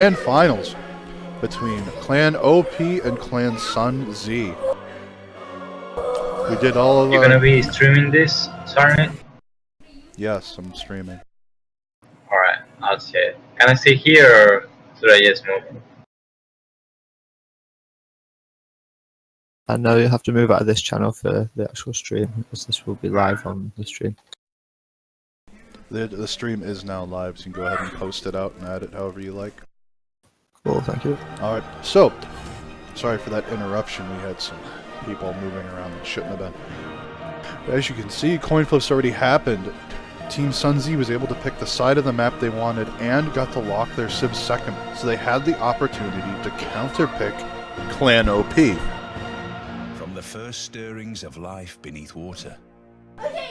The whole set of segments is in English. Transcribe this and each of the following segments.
and finals between Clan OP and Clan SunZ. We did all of You're gonna be streaming this, Sarnith? Yes, I'm streaming. Alright, I'll see it. Can I stay here or should I just move? I know you'll have to move out of this channel for the actual stream, because this will be live on the stream. The stream is now live, so you can go ahead and post it out and add it however you like. Cool, thank you. Alright, so, sorry for that interruption. We had some people moving around that shouldn't have been. As you can see, coin flips already happened. Team SunZ was able to pick the side of the map they wanted and got to lock their Civ second, so they had the opportunity to counterpick Clan OP. From the first stirrings of life beneath water.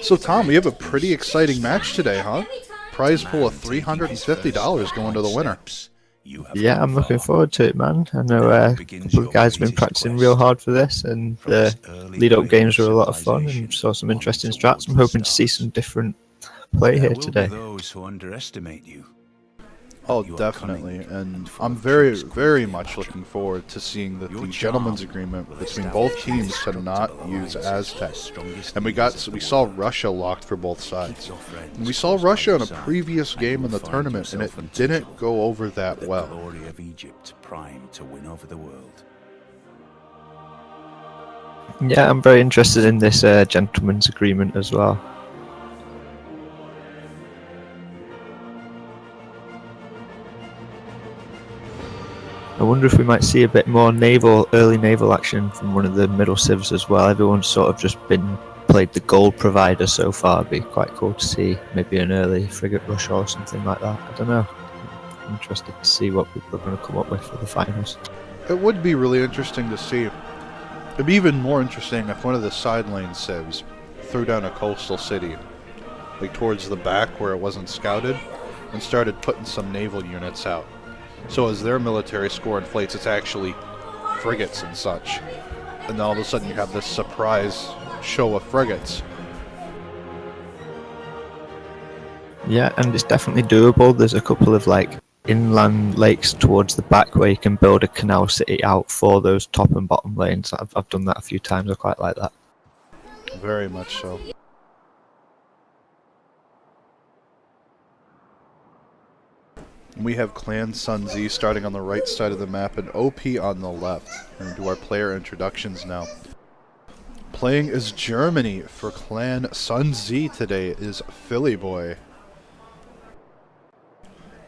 So Tom, we have a pretty exciting match today, huh? Prize pool of $350 going to the winner. Yeah, I'm looking forward to it, man. I know a couple of guys have been practicing real hard for this, and the lead-up games were a lot of fun, and saw some interesting strats. I'm hoping to see some different play here today. Those who underestimate you. Oh, definitely, and I'm very, very much looking forward to seeing the gentleman's agreement between both teams to not use Aztec. And we saw Russia locked for both sides. And we saw Russia in a previous game in the tournament, and it didn't go over that well. The glory of Egypt primed to win over the world. Yeah, I'm very interested in this gentleman's agreement as well. I wonder if we might see a bit more early naval action from one of the middle civs as well. Everyone's sort of just played the gold provider so far. It'd be quite cool to see maybe an early frigate rush or something like that. I don't know. I'm interested to see what people are going to come up with for the finals. It would be really interesting to see. It'd be even more interesting if one of the side lane civs threw down a coastal city, like towards the back where it wasn't scouted, and started putting some naval units out. So as their military score inflates, it's actually frigates and such. And then all of a sudden you have this surprise show of frigates. Yeah, and it's definitely doable. There's a couple of inland lakes towards the back where you can build a canal city out for those top and bottom lanes. I've done that a few times. I quite like that. Very much so. We have Clan SunZ starting on the right side of the map and OP on the left. We're going to do our player introductions now. Playing as Germany for Clan SunZ today is Philly Boy.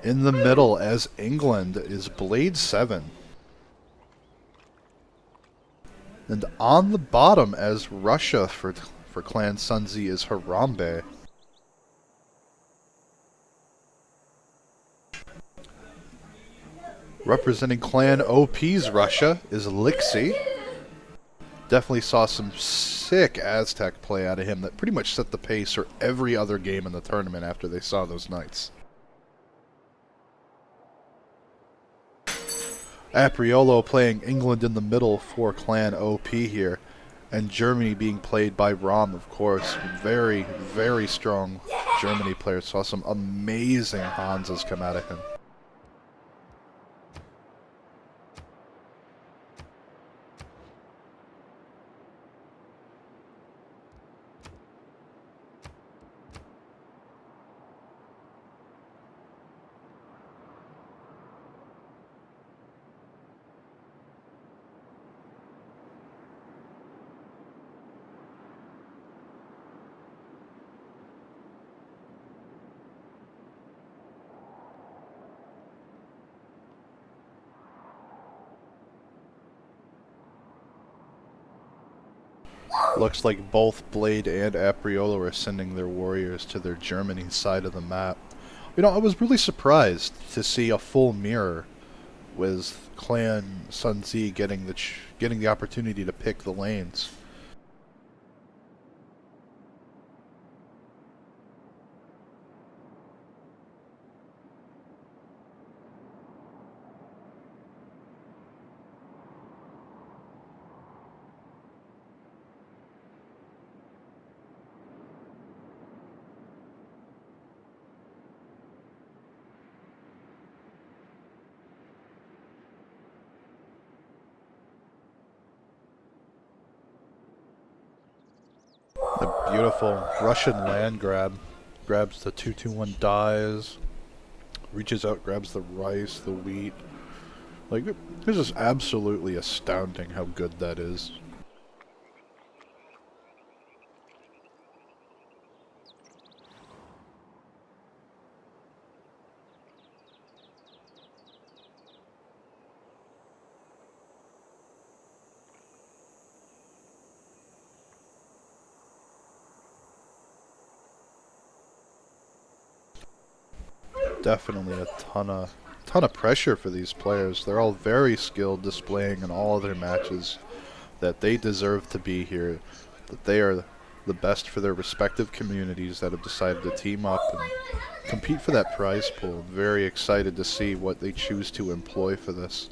In the middle as England is Blade 7. And on the bottom as Russia for Clan SunZ is Harambe. Representing Clan OP's Russia is Lixie. Definitely saw some sick Aztec play out of him that pretty much set the pace for every other game in the tournament after they saw those knights. Apriolo playing England in the middle for Clan OP here. And Germany being played by Rom, of course. Very, very strong Germany player. Saw some amazing Hansas come out of him. Looks like both Blade and Apriolo are sending their warriors to their Germany side of the map. You know, I was really surprised to see a full mirror with Clan SunZ getting the opportunity to pick the lanes. The beautiful Russian land grab. Grabs the 2-2-1 dies. Reaches out, grabs the rice, the wheat. Like, it's just absolutely astounding how good that is. Definitely a ton of pressure for these players. They're all very skilled, displaying in all of their matches that they deserve to be here, that they are the best for their respective communities that have decided to team up and compete for that prize pool. Very excited to see what they choose to employ for this.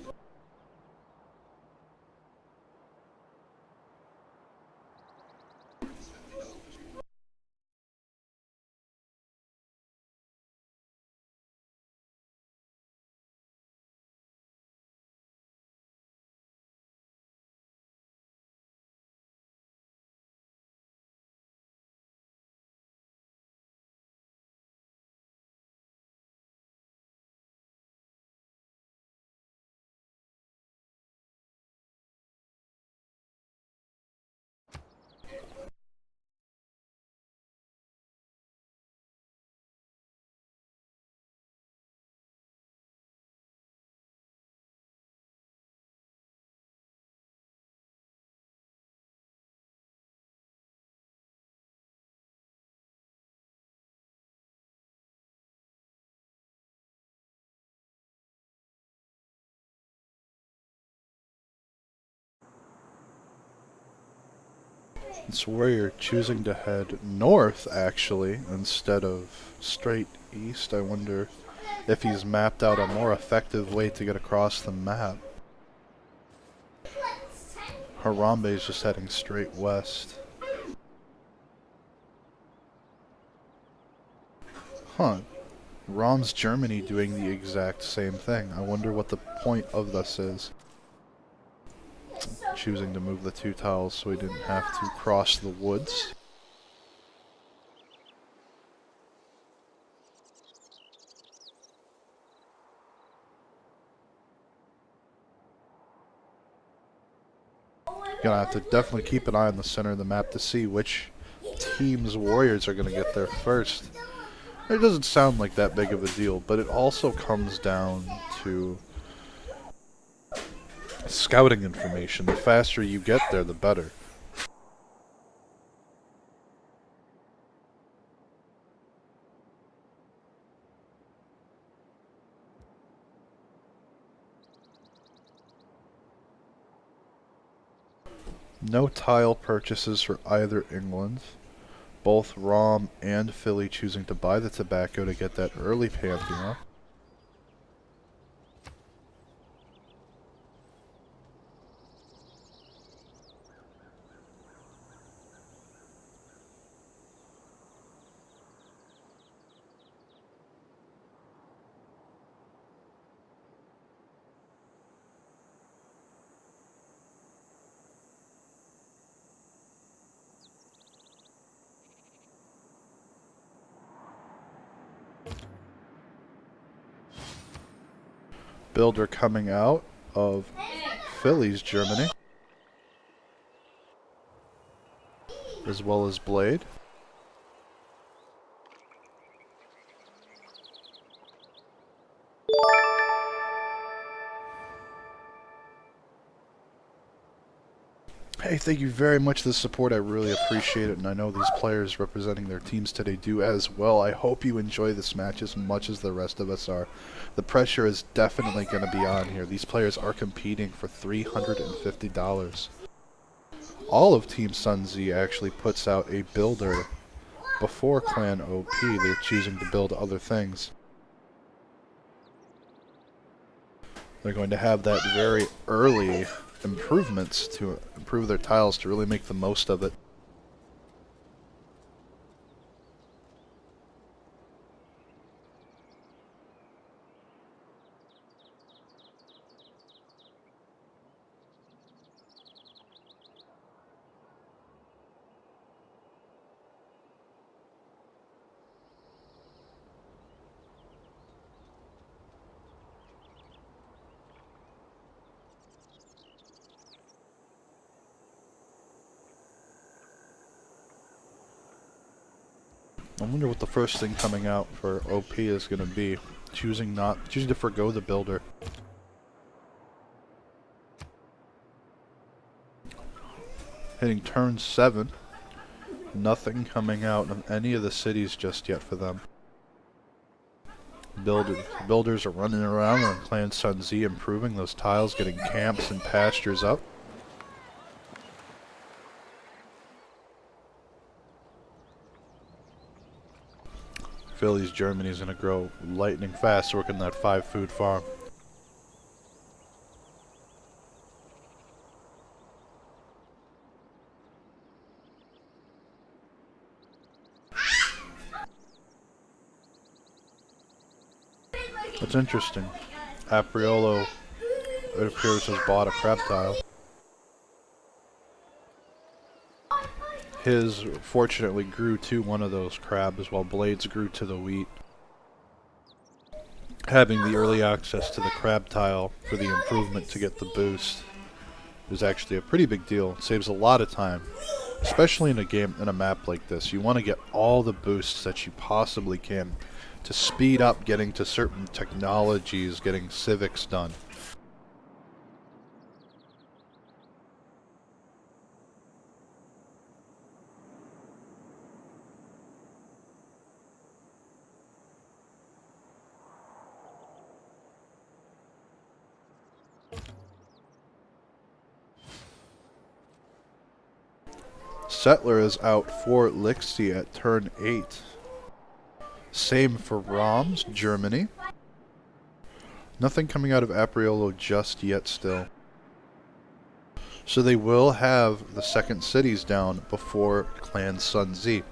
This warrior choosing to head north, actually, instead of straight east. I wonder if he's mapped out a more effective way to get across the map. Harambe is just heading straight west. Huh. Rom's Germany doing the exact same thing. I wonder what the point of this is. Choosing to move the 2 tiles so he didn't have to cross the woods. Gonna have to definitely keep an eye on the center of the map to see which team's warriors are gonna get there first. It doesn't sound like that big of a deal, but it also comes down to scouting information. The faster you get there, the better. No tile purchases for either England. Both Rom and Philly choosing to buy the tobacco to get that early Pantheon. Builder coming out of Philly's Germany, as well as Blade. Hey, thank you very much for the support. I really appreciate it, and I know these players representing their teams today do as well. I hope you enjoy this match as much as the rest of us are. The pressure is definitely going to be on here. These players are competing for $350. All of Team SunZ actually puts out a builder before Clan OP. They're choosing to build other things. They're going to have that very early improvements to improve their tiles to really make the most of it. I wonder what the first thing coming out for OP is going to be. Choosing to forgo the builder. Hitting turn 7. Nothing coming out of any of the cities just yet for them. Builders are running around on Clan SunZ, improving those tiles, getting camps and pastures up. Philly's Germany is going to grow lightning fast working that 5-food farm. It's interesting. Apriolo, it appears, has bought a crab tile. His fortunately grew to one of those crabs while Blades grew to the wheat. Having the early access to the crab tile for the improvement to get the boost is actually a pretty big deal. It saves a lot of time, especially in a map like this. You want to get all the boosts that you possibly can to speed up getting to certain technologies, getting civics done. Settler is out for Lixie at turn 8. Same for Roms, Germany. Nothing coming out of Apriolo just yet still. So they will have the second cities down before Clan SunZ.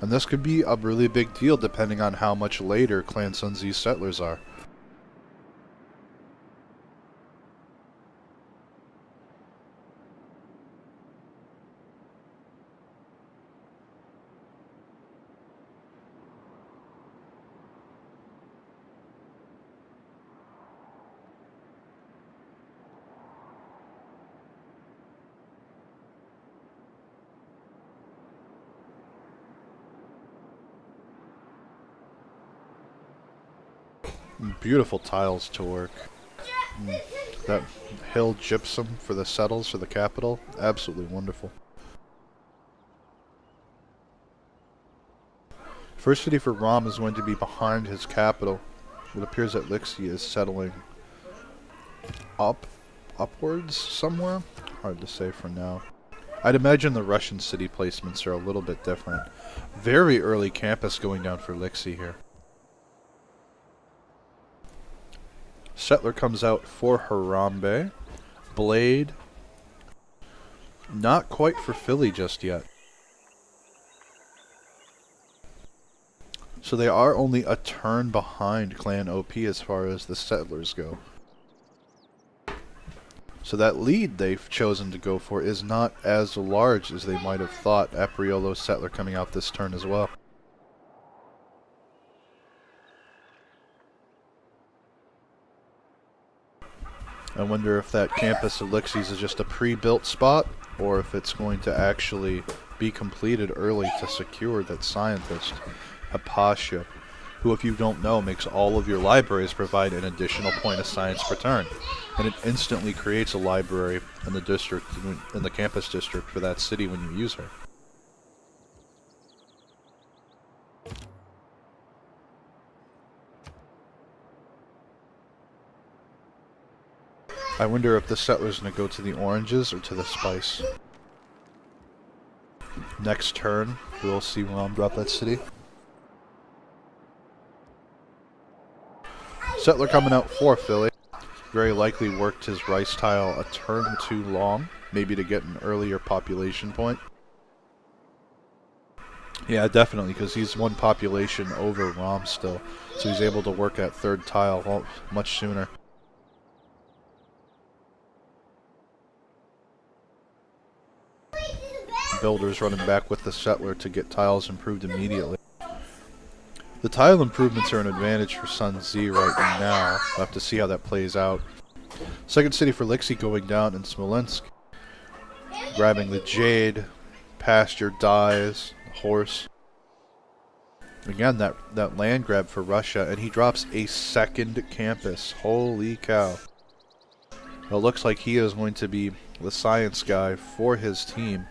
And this could be a really big deal depending on how much later Clan SunZ's settlers are. Beautiful tiles to work. That hill gypsum for the settles for the capital, absolutely wonderful. First city for Rom is going to be behind his capital. It appears that Lixie is settling upwards somewhere. Hard to say for now. I'd imagine the Russian city placements are a little bit different. Very early campus going down for Lixie here. Settler comes out for Harambe. Blade. Not quite for Philly just yet. So they are only a turn behind Clan OP as far as the settlers go. So that lead they've chosen to go for is not as large as they might have thought. Apriolo Settler coming out this turn as well. I wonder if that campus of Lixie's is just a pre-built spot, or if it's going to actually be completed early to secure that scientist, Apasha, who, if you don't know, makes all of your libraries provide an additional point of science per turn. And it instantly creates a library in the district, in the campus district for that city when you use her. I wonder if the settler's going to go to the oranges or to the spice. Next turn, we'll see Rom drop that city. Settler coming out for Philly. Very likely worked his rice tile a turn too long, maybe to get an earlier population point. Yeah, definitely, because he's one population over Rom still, so he's able to work that third tile much sooner. Builders running back with the settler to get tiles improved immediately. The tile improvements are an advantage for SunZ right now. We'll have to see how that plays out. Second city for Lixie going down in Smolensk. Grabbing the jade, pasture, dyes, horse. Again, that land grab for Russia, and he drops a second campus. Holy cow. It looks like he is going to be the science guy for his team.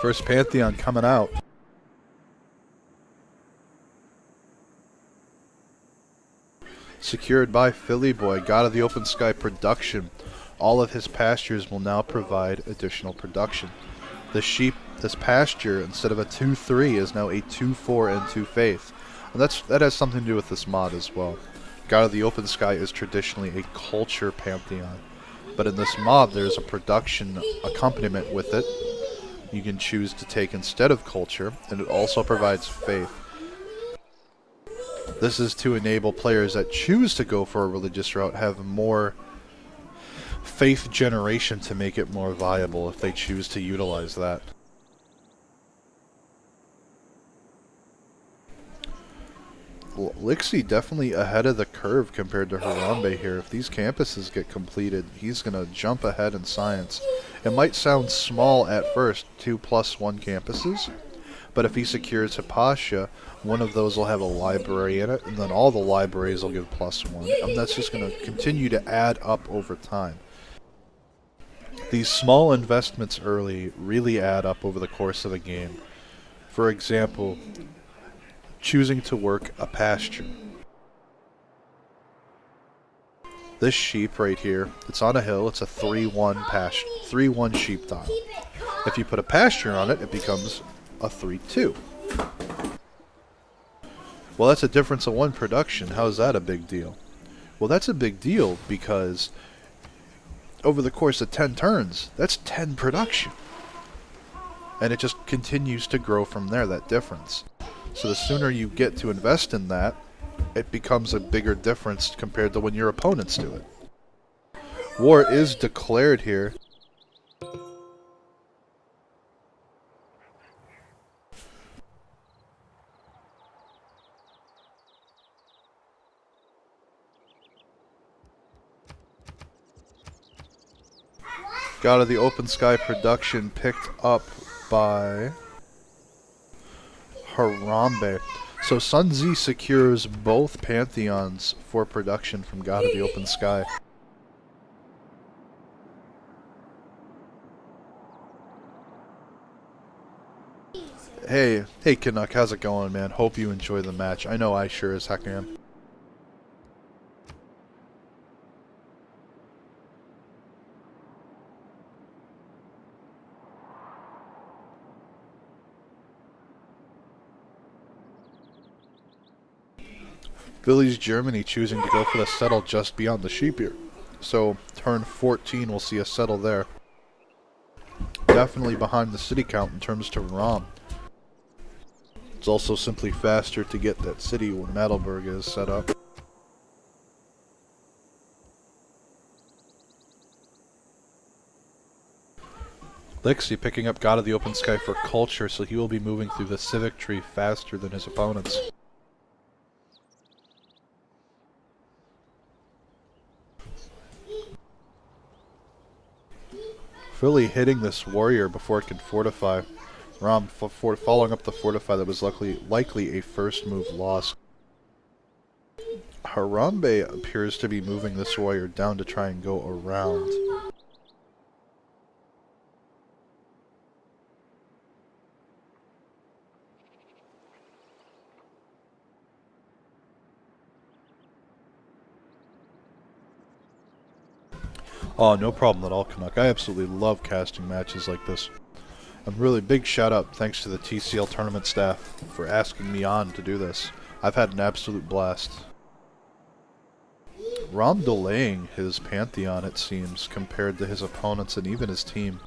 First Pantheon coming out. Secured by Philly Boy, God of the Open Sky production. All of his pastures will now provide additional production. The sheep, this pasture, instead of a 2-3, is now a 2-4 and 2 faith. And that has something to do with this mod as well. God of the Open Sky is traditionally a culture pantheon. But in this mod, there's a production accompaniment with it. You can choose to take instead of culture, and it also provides faith. This is to enable players that choose to go for a religious route have more faith generation to make it more viable if they choose to utilize that. Lixie definitely ahead of the curve compared to Harambe here. If these campuses get completed, he's going to jump ahead in science. It might sound small at first, 2+1 campuses, but if he secures Hypatia, one of those will have a library in it, and then all the libraries will give +1, and that's just going to continue to add up over time. These small investments early really add up over the course of a game. For example, choosing to work a pasture. This sheep right here, it's on a hill, it's a 3-1 pasture, 3-1 sheep tile. If you put a pasture on it, it becomes a 3-2. Well, that's a difference of 1 production. How is that a big deal? Well, that's a big deal because over the course of 10 turns, that's 10 production. And it just continues to grow from there, that difference. So the sooner you get to invest in that, it becomes a bigger difference compared to when your opponents do it. War is declared here. God of the Open Sky production picked up by Harambe. So SunZ secures both pantheons for production from God of the Open Sky. Hey Canuck, how's it going, man? Hope you enjoy the match. I know I sure as heck am. Philly's Germany choosing to go for the settle just beyond the sheep here. So turn 14 we'll see a settle there. Definitely behind the city count in terms to Rom. It's also simply faster to get that city when Madelberg is set up. Lixie picking up God of the Open Sky for culture, so he will be moving through the civic tree faster than his opponents. Philly hitting this warrior before it can fortify. Rom following up the fortify that was likely a first move loss. Harambe appears to be moving this warrior down to try and go around. Oh, no problem at all, Canuck. I absolutely love casting matches like this. And really big shout out thanks to the TCL tournament staff for asking me on to do this. I've had an absolute blast. Rom delaying his Pantheon, it seems, compared to his opponents and even his team.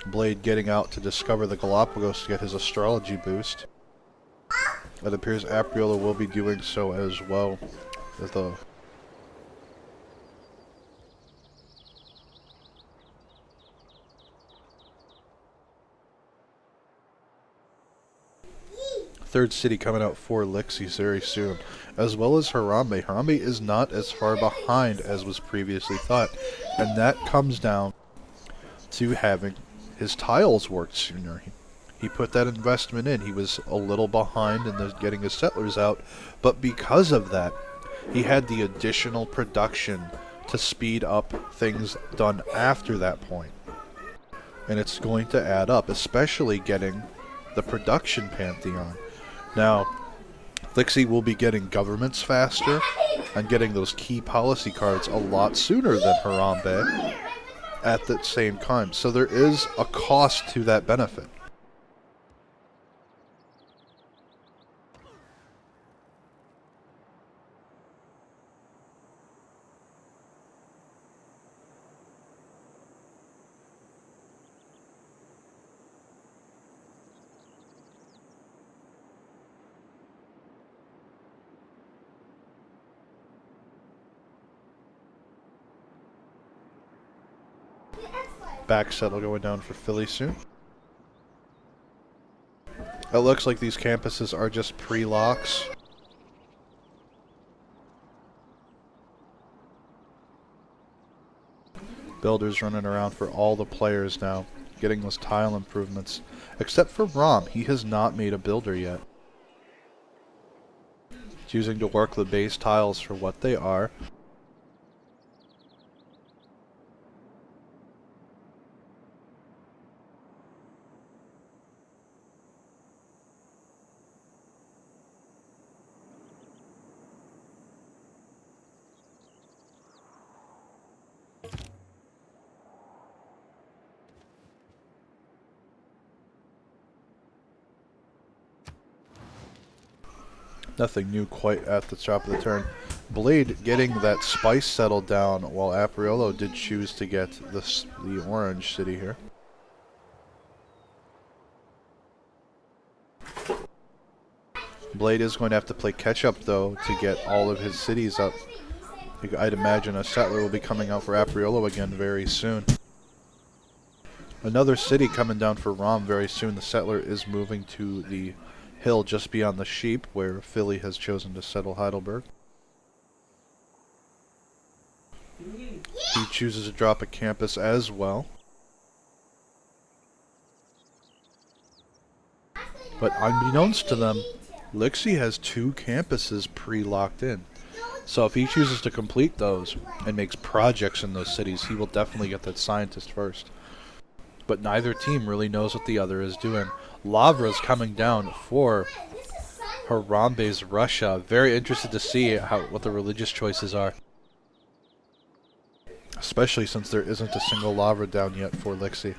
Blade getting out to discover the Galapagos to get his astrology boost. It appears Apriola will be doing so as well. third city coming out for Lixie very soon, as well as Harambe. Harambe is not as far behind as was previously thought, and that comes down to having his tiles worked sooner. He put that investment in. He was a little behind in getting his settlers out, but because of that, he had the additional production to speed up things done after that point. And it's going to add up, especially getting the production pantheon. Now, Lixie will be getting governments faster and getting those key policy cards a lot sooner than Harambe at the same time. So there is a cost to that benefit. Back settle going down for Philly soon. It looks like these campuses are just pre-locks. Builders running around for all the players now, getting those tile improvements. Except for Rom, he has not made a builder yet. Choosing to work the base tiles for what they are. Nothing new quite at the top of the turn. Blade getting that spice settled down, while Apriolo did choose to get the orange city here. Blade is going to have to play catch up though to get all of his cities up. I'd imagine a settler will be coming out for Apriolo again very soon. Another city coming down for Rom very soon. The settler is moving to the hill just beyond the sheep, where Philly has chosen to settle Heidelberg. He chooses to drop a campus as well. But unbeknownst to them, Lixie has 2 campuses pre-locked in. So if he chooses to complete those and makes projects in those cities, he will definitely get that scientist first. But neither team really knows what the other is doing. Lavra's coming down for Harambe's Russia. Very interested to see what the religious choices are. Especially since there isn't a single Lavra down yet for Lixie.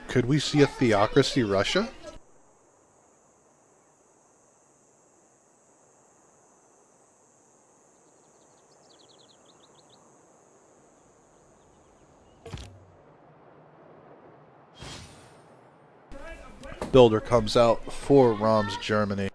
Could we see a theocracy Russia? Builder comes out for Rom's Germany.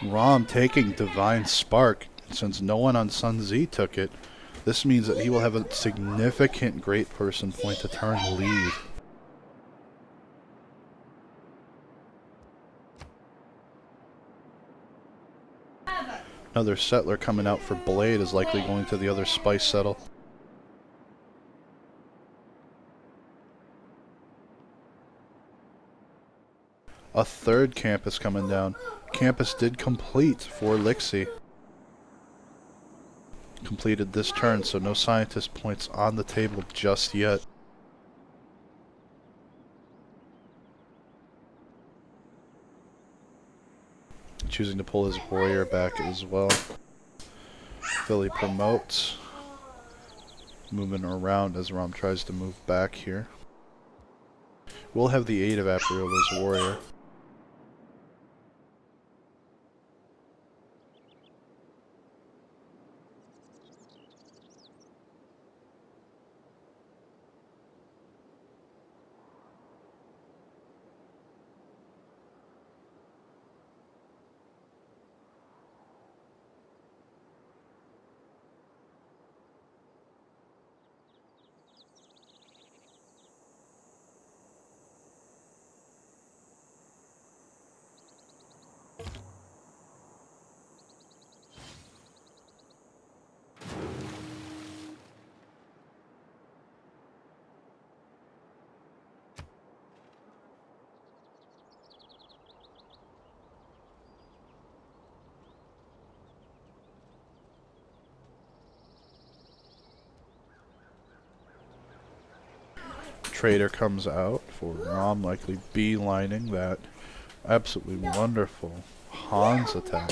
Rom taking Divine Spark, since no one on SunZ took it. This means that he will have a significant great person point to turn lead. Another settler coming out for Blade is likely going to the other spice settle. A third campus coming down. Campus did complete for Lixie. Completed this turn, so no scientist points on the table just yet. choosing to pull his warrior back as well. Philly promotes. Moving around as Rom tries to move back here. We'll have the aid of Apriola's warrior. Trader comes out for Rom, likely beelining that absolutely wonderful Hans attack.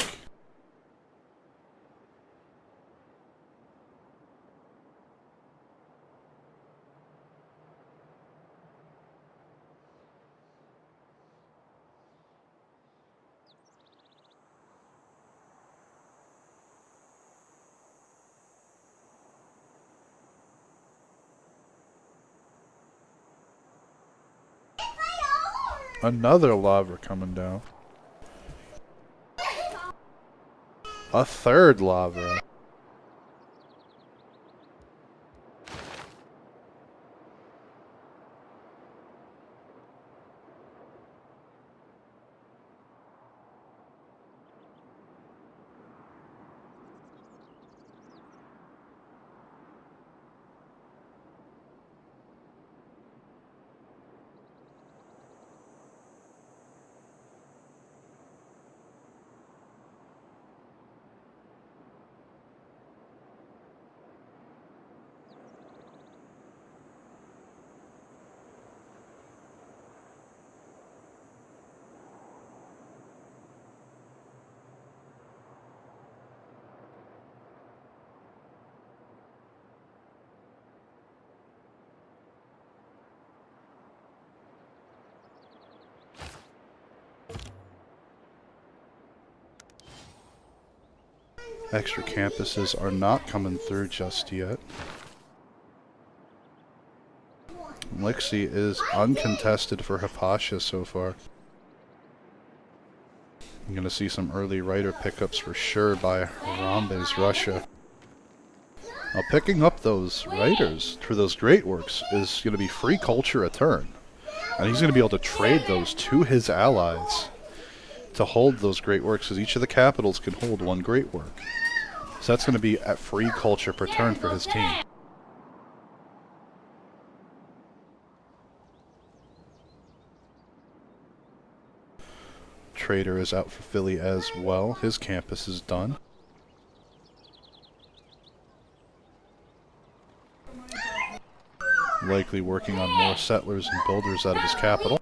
Another lava coming down. A third lava. Extra campuses are not coming through just yet. Lixie is uncontested for Hypatia so far. I'm going to see some early Rider pickups for sure by Harambe's Russia. Now picking up those Riders for those great works is going to be free culture a turn. And he's going to be able to trade those to his allies to hold those great works, because each of the capitals can hold one great work. So that's going to be at free culture per turn for his team. Trader is out for Philly as well. His campus is done. Likely working on more settlers and builders out of his capital.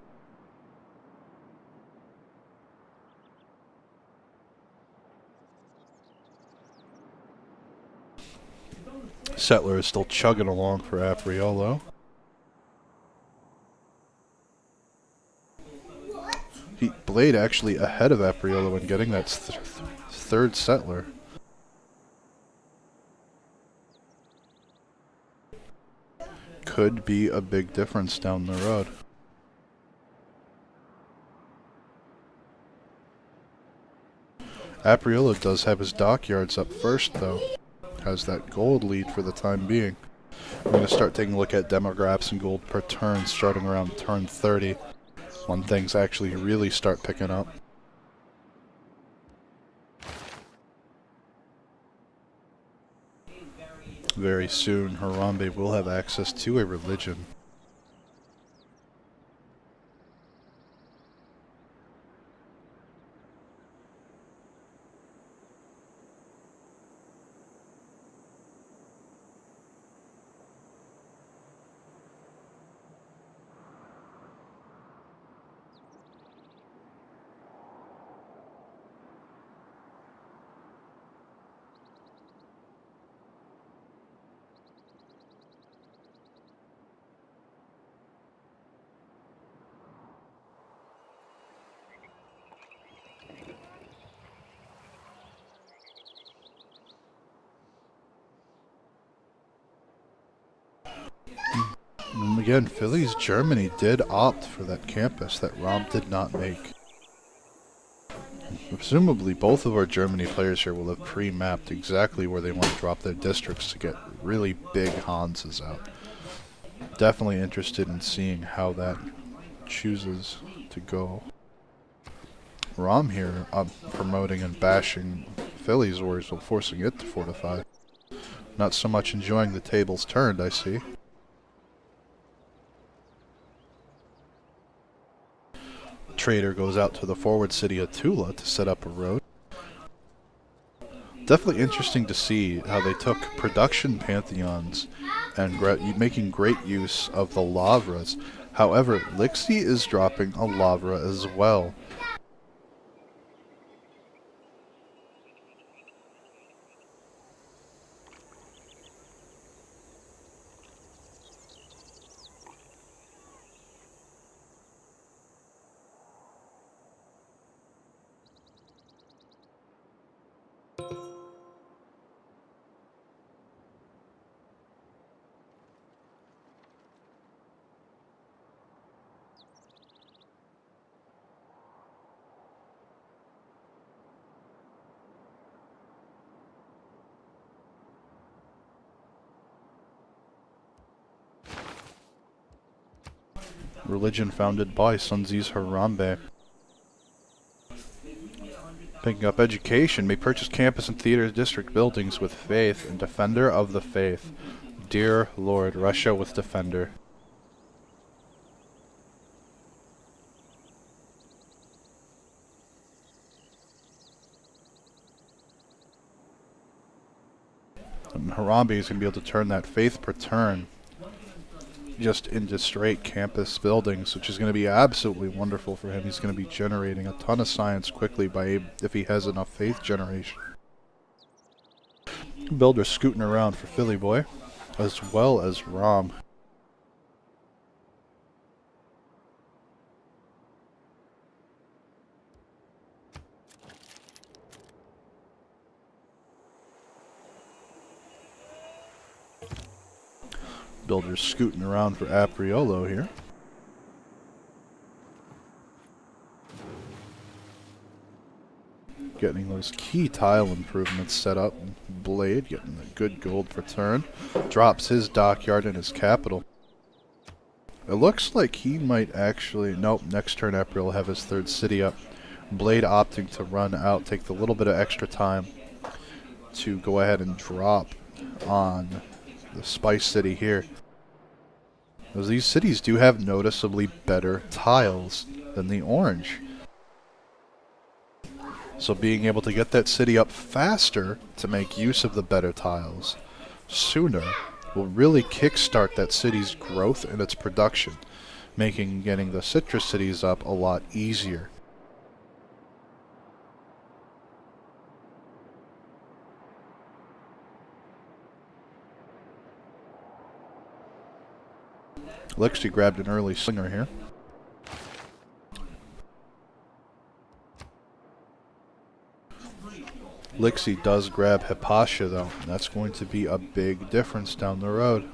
Settler is still chugging along for Apriolo. Blade actually ahead of Apriolo in getting that third settler. Could be a big difference down the road. Apriolo does have his dockyards up first though. Has that gold lead for the time being. I'm going to start taking a look at demographs and gold per turn starting around turn 30. When things actually really start picking up. Very soon, Harambe will have access to a religion. Again, Philly's Germany did opt for that campus that Rom did not make. Presumably, both of our Germany players here will have pre-mapped exactly where they want to drop their districts to get really big Hanses out. Definitely interested in seeing how that chooses to go. Rom here promoting and bashing Philly's warriors while forcing it to fortify. Not so much enjoying the tables turned, I see. Trader goes out to the forward city of Tula to set up a road. Definitely interesting to see how they took production pantheons and making great use of the lavras. However, Lixie is dropping a lavra as well. Religion founded by SunZ's Harambe. Picking up education, may purchase campus and theater district buildings with faith and defender of the faith. Dear Lord, Russia with defender. And Harambe is going to be able to turn that faith per turn just into straight campus buildings, which is going to be absolutely wonderful for him. He's going to be generating a ton of science quickly if he has enough faith generation. Builder scooting around for Philly Boy, as well as Rom. Builders scooting around for Apriolo here. Getting those key tile improvements set up. Blade getting a good gold per turn. Drops his dockyard in his capital. It looks like he might actually... Nope, next turn Apriolo will have his third city up. Blade opting to run out, take the little bit of extra time to go ahead and drop on the Spice City here. Because these cities do have noticeably better tiles than the orange. So being able to get that city up faster to make use of the better tiles sooner will really kickstart that city's growth and its production, making getting the citrus cities up a lot easier. Lixie grabbed an early slinger here. Lixie does grab Hypatia though, and that's going to be a big difference down the road.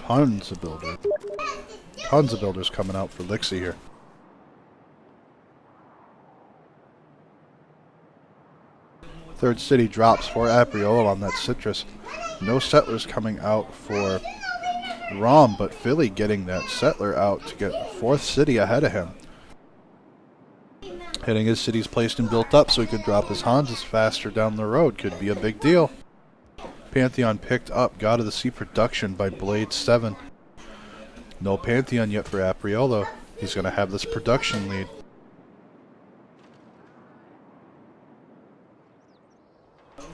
Tons of builders. Tons of builders coming out for Lixie here. Third city drops for Apriolo on that citrus. No settlers coming out for Rom, but Philly getting that settler out to get the fourth city ahead of him. Getting his cities placed and built up so he could drop his Hanses faster down the road could be a big deal. Pantheon picked up God of the Sea production by Blade 7. No Pantheon yet for Apriolo. He's going to have this production lead.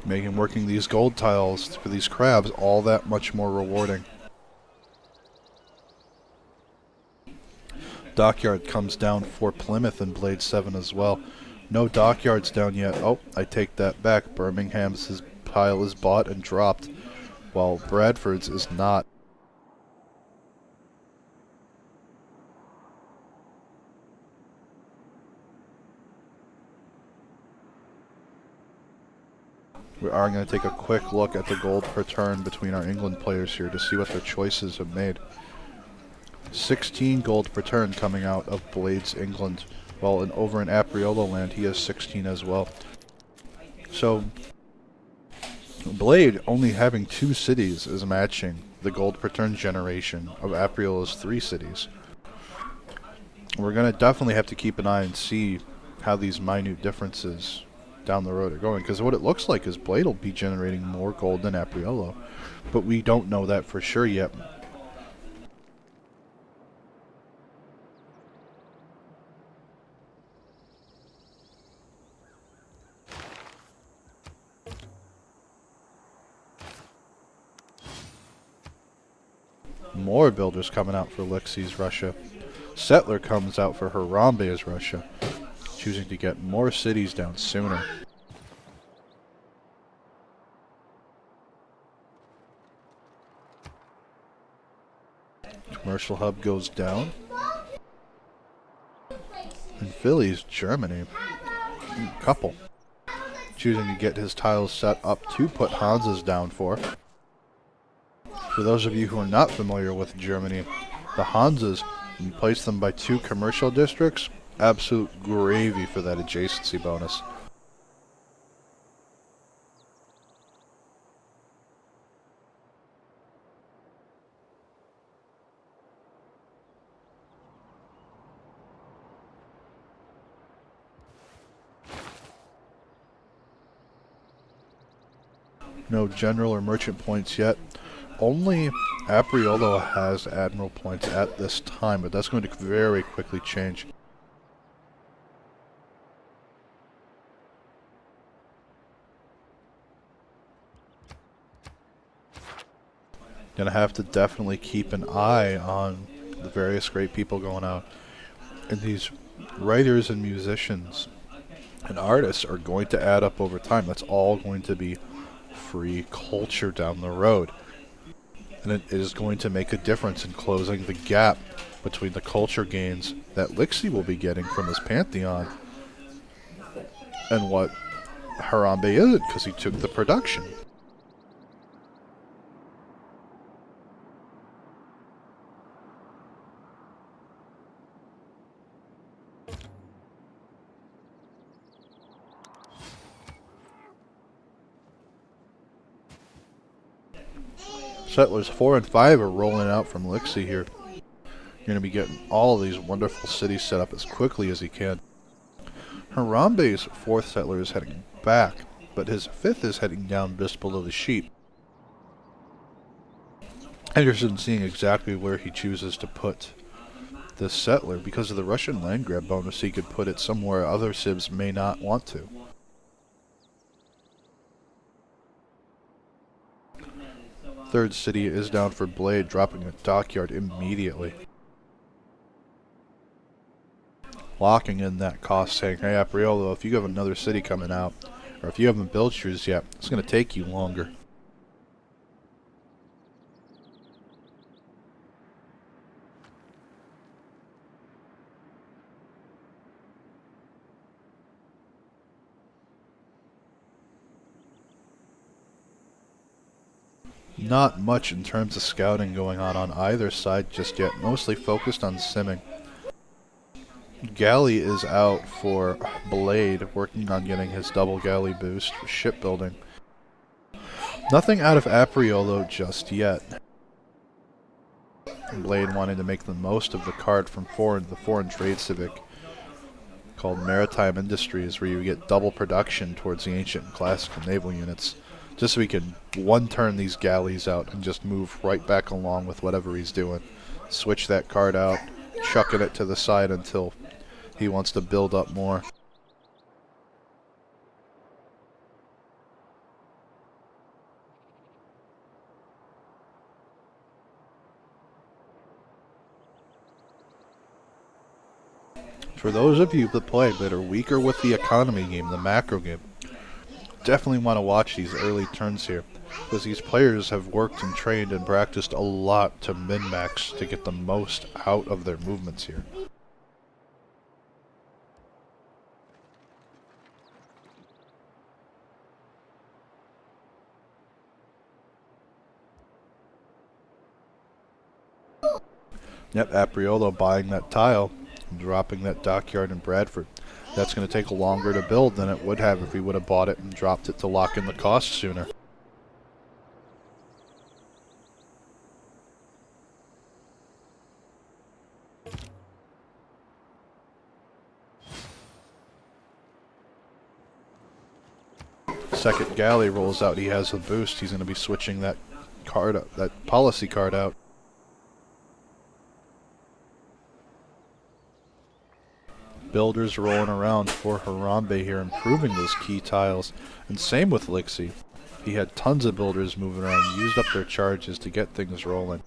Making working these gold tiles for these crabs all that much more rewarding. Dockyard comes down for Plymouth and Blade 7 as well. No dockyards down yet. Oh, I take that back. Birmingham's pile is bought and dropped, while Bradford's is not. We are going to take a quick look at the gold per turn between our England players here to see what their choices have made. 16 gold per turn coming out of Blade's England, while over in Apriolo land he has 16 as well. So Blade only having 2 cities is matching the gold per turn generation of Apriolo's 3 cities. We're going to definitely have to keep an eye and see how these minute differences down the road are going, because what it looks like is Blade will be generating more gold than Apriolo, but we don't know that for sure yet. More builders coming out for Lixi's Russia. Settler comes out for Harambe's Russia, choosing to get more cities down sooner. Commercial hub goes down. And Philly's Germany. Couple. Choosing to get his tiles set up to put Hanses down for. For those of you who are not familiar with Germany, the Hanses, when you place them by 2 commercial districts, absolute gravy for that adjacency bonus. No general or merchant points yet. Only Apriolo has admiral points at this time, but that's going to very quickly change. Gonna have to definitely keep an eye on the various great people going out. And these writers and musicians and artists are going to add up over time. That's all going to be free culture down the road. And it is going to make a difference in closing the gap between the culture gains that Lixi will be getting from his Pantheon and what Harambe isn't, because he took the production. Settlers 4 and 5 are rolling out from Lixi here. You're going to be getting all of these wonderful cities set up as quickly as he can. Harambe's 4th settler is heading back, but his 5th is heading down just below the sheep. Henderson seeing exactly where he chooses to put this settler. Because of the Russian land grab bonus, he could put it somewhere other civs may not want to. Third city is down for Blade, dropping a dockyard immediately. Locking in that cost, saying, hey Apriolo, if you have another city coming out, or if you haven't built yours yet, it's going to take you longer. Not much in terms of scouting going on either side just yet, mostly focused on simming. Galley is out for Blade, working on getting his double galley boost for shipbuilding. Nothing out of Apriolo just yet. Blade wanting to make the most of the card from the foreign trade civic. called maritime industries, where you get double production towards the ancient and classical naval units, just so we can one-turn these galleys out and just move right back along with whatever he's doing. Switch that card out, chucking it to the side until he wants to build up more. For those of you that play that are weaker with the economy game, the macro game, definitely want to watch these early turns here, because these players have worked and trained and practiced a lot to min-max to get the most out of their movements here. Yep, Apriolo buying that tile, dropping that dockyard in Bradford. That's going to take longer to build than it would have if he would have bought it and dropped it to lock in the cost sooner. Second galley rolls out, he has the boost. He's going to be switching that card up, that policy card out. Builders rolling around for Harambe here, improving those key tiles. And same with Lixie. He had tons of builders moving around, used up their charges to get things rolling.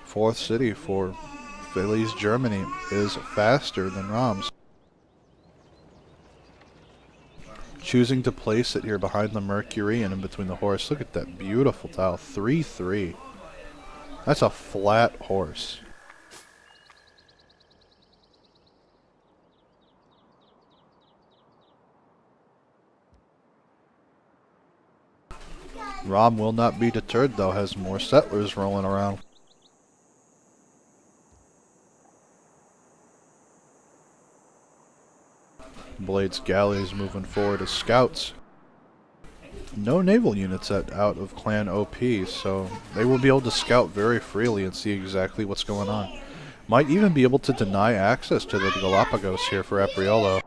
Fourth city for Phillies Germany is faster than Rom's. Choosing to place it here behind the Mercury and in between the horse. Look at that beautiful tile. 3-3. That's a flat horse. Rom will not be deterred though, has more settlers rolling around. Blade's galleys moving forward as scouts. No naval units out of Clan OP, so they will be able to scout very freely and see exactly what's going on. Might even be able to deny access to the Galapagos here for Apriolo.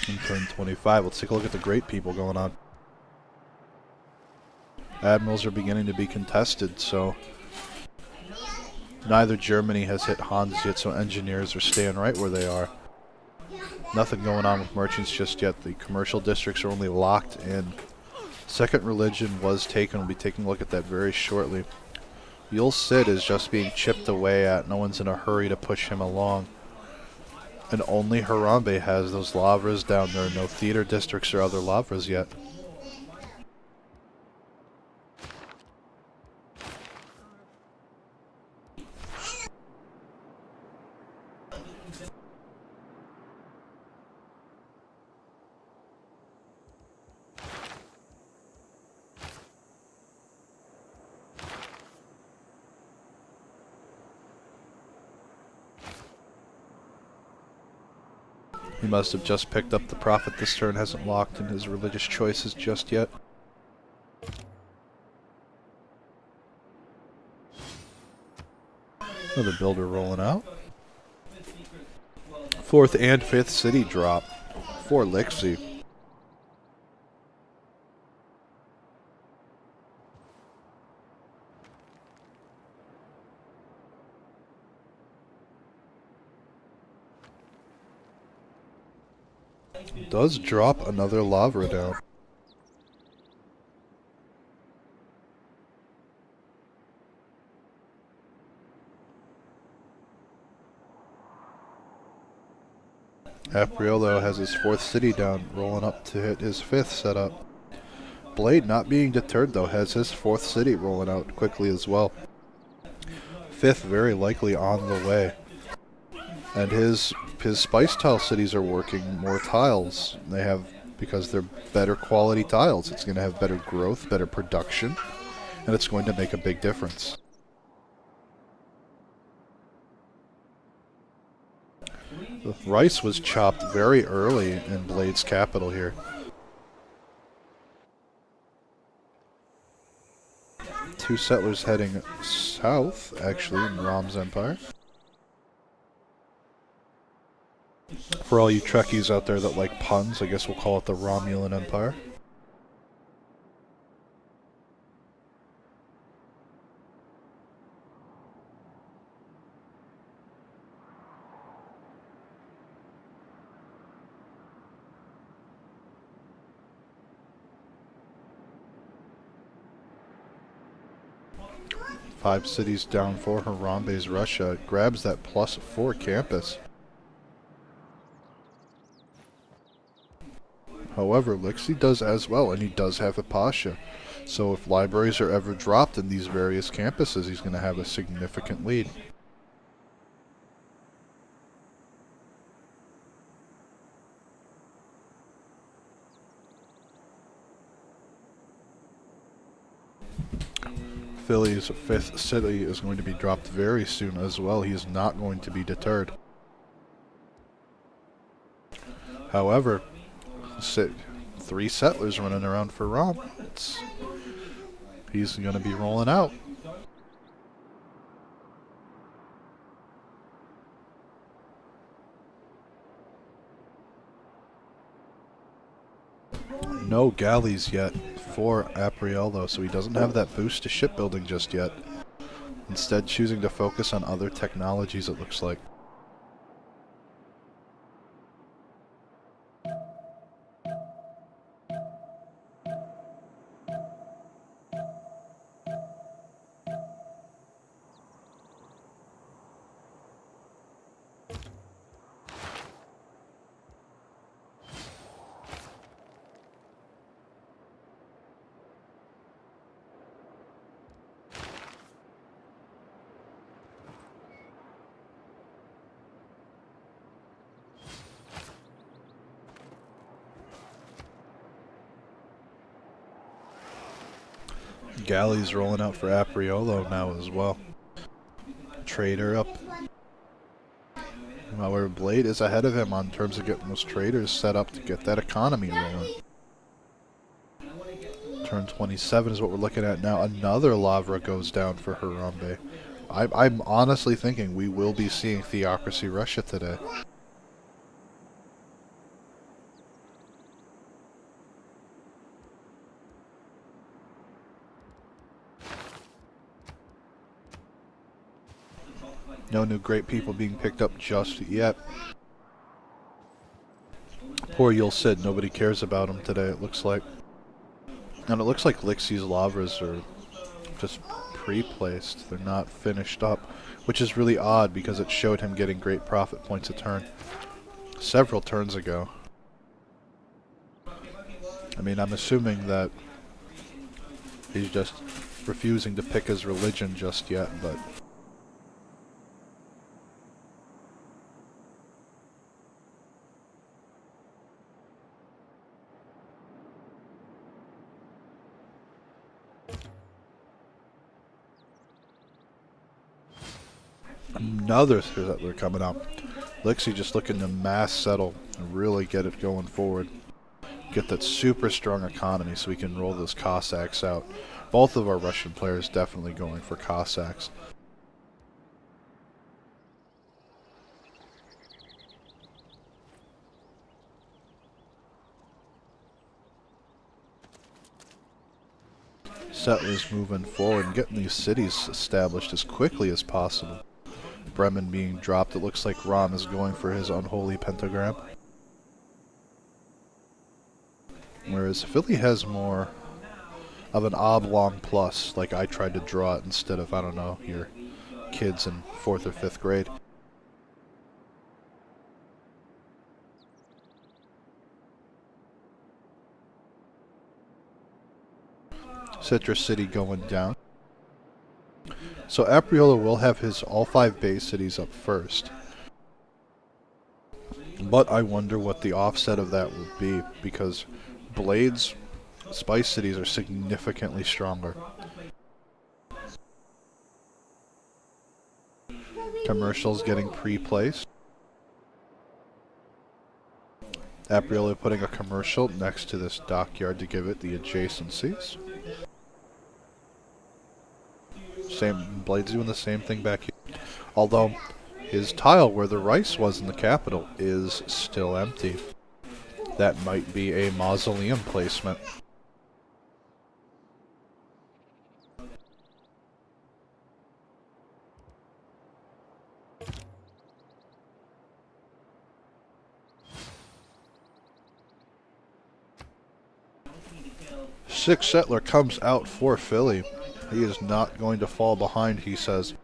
In turn 25, let's take a look at the great people going on. Admirals are beginning to be contested, so neither Germany has hit Hans yet, so engineers are staying right where they are. Nothing going on with merchants just yet. The commercial districts are only locked in. Second religion was taken. We'll be taking a look at that very shortly. Yul Cid is just being chipped away at. No one's in a hurry to push him along. And only Harambe has those lavras down there. No theater districts or other lavras yet. He must have just picked up the Prophet this turn, hasn't locked in his religious choices just yet. Another builder rolling out. Fourth and fifth city drop for Lixie. Does drop another Lavra down. Apriolo has his 4th city down, rolling up to hit his 5th setup. Blade, not being deterred though, has his 4th city rolling out quickly as well. 5th very likely on the way. And his spice tile cities are working more tiles. They have, because they're better quality tiles, it's going to have better growth, better production, and it's going to make a big difference. The rice was chopped very early in Blade's capital here. Two settlers heading south, actually, in Rom's Empire. For all you Trekkies out there that like puns, I guess we'll call it the Romulan Empire. Five cities down for Harambe's Russia. Grabs that +4 campus. However, Lixie does as well, and he does have a Pasha. So if libraries are ever dropped in these various campuses, he's going to have a significant lead. Philly's 5th city is going to be dropped very soon as well. He is not going to be deterred. However, 3 settlers running around for Rom. He's going to be rolling out. No galleys yet for Apriello, so he doesn't have that boost to shipbuilding just yet. Instead, choosing to focus on other technologies, it looks like. Galleys rolling out for Apriolo now as well. Trader up. However, Blade is ahead of him on terms of getting those traders set up to get that economy rolling. Turn 27 is what we're looking at now. Another Lavra goes down for Harambe. I'm honestly thinking we will be seeing Theocracy Russia today. No new great people being picked up just yet. Poor Yul Cid, nobody cares about him today, it looks like. And it looks like Lixie's Lavras are just pre-placed. They're not finished up, which is really odd because it showed him getting great profit points a turn several turns ago. I mean, I'm assuming that he's just refusing to pick his religion just yet, but... Another settler coming up. Lixie just looking to mass settle and really get it going forward. Get that super strong economy so we can roll those Cossacks out. Both of our Russian players definitely going for Cossacks. Settlers moving forward and getting these cities established as quickly as possible. Bremen being dropped. It looks like Rom is going for his unholy pentagram. Whereas Philly has more of an oblong plus, like I tried to draw it instead of, I don't know, your kids in 4th or 5th grade. Citrus City going down. So Apriola will have his all 5 base cities up first. But I wonder what the offset of that will be, because Blade's Spice Cities are significantly stronger. Commercials getting pre-placed. Apriola putting a commercial next to this dockyard to give it the adjacencies. Blade's doing the same thing back here. Although his tile where the rice was in the capital is still empty. That might be a mausoleum placement. Sixth settler comes out for Philly. He is not going to fall behind, he says.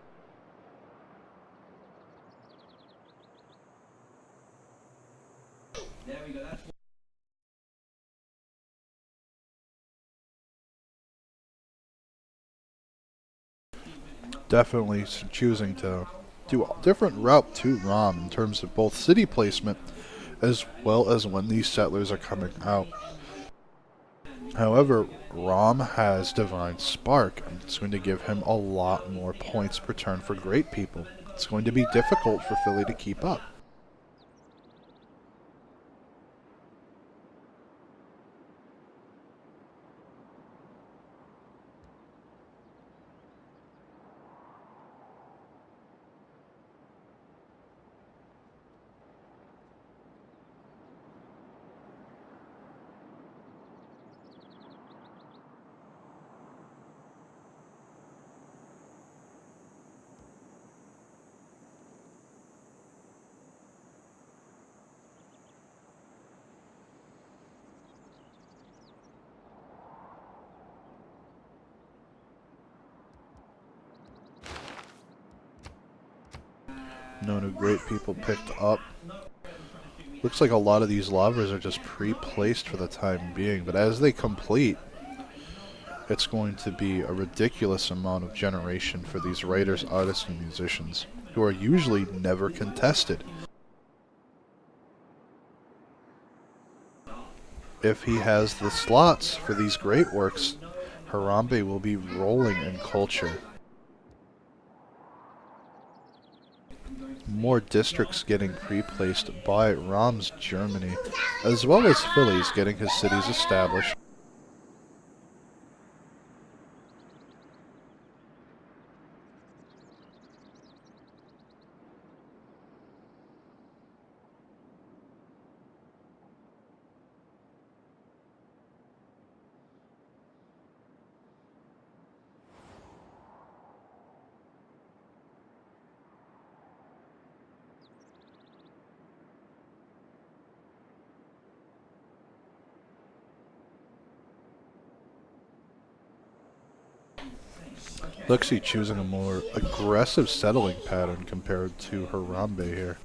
Definitely choosing to do a different route to Rom in terms of both city placement as well as when these settlers are coming out. However, Rom has Divine Spark, and it's going to give him a lot more points per turn for great people. It's going to be difficult for Philly to keep up. No new great people picked up. Looks like a lot of these lavas are just pre-placed for the time being, but as they complete, it's going to be a ridiculous amount of generation for these writers, artists, and musicians, who are usually never contested. If he has the slots for these great works, Harambe will be rolling in culture. More districts getting pre-placed by Rom's Germany, as well as Philly's getting his cities established. Lexi choosing a more aggressive settling pattern compared to Harambe here.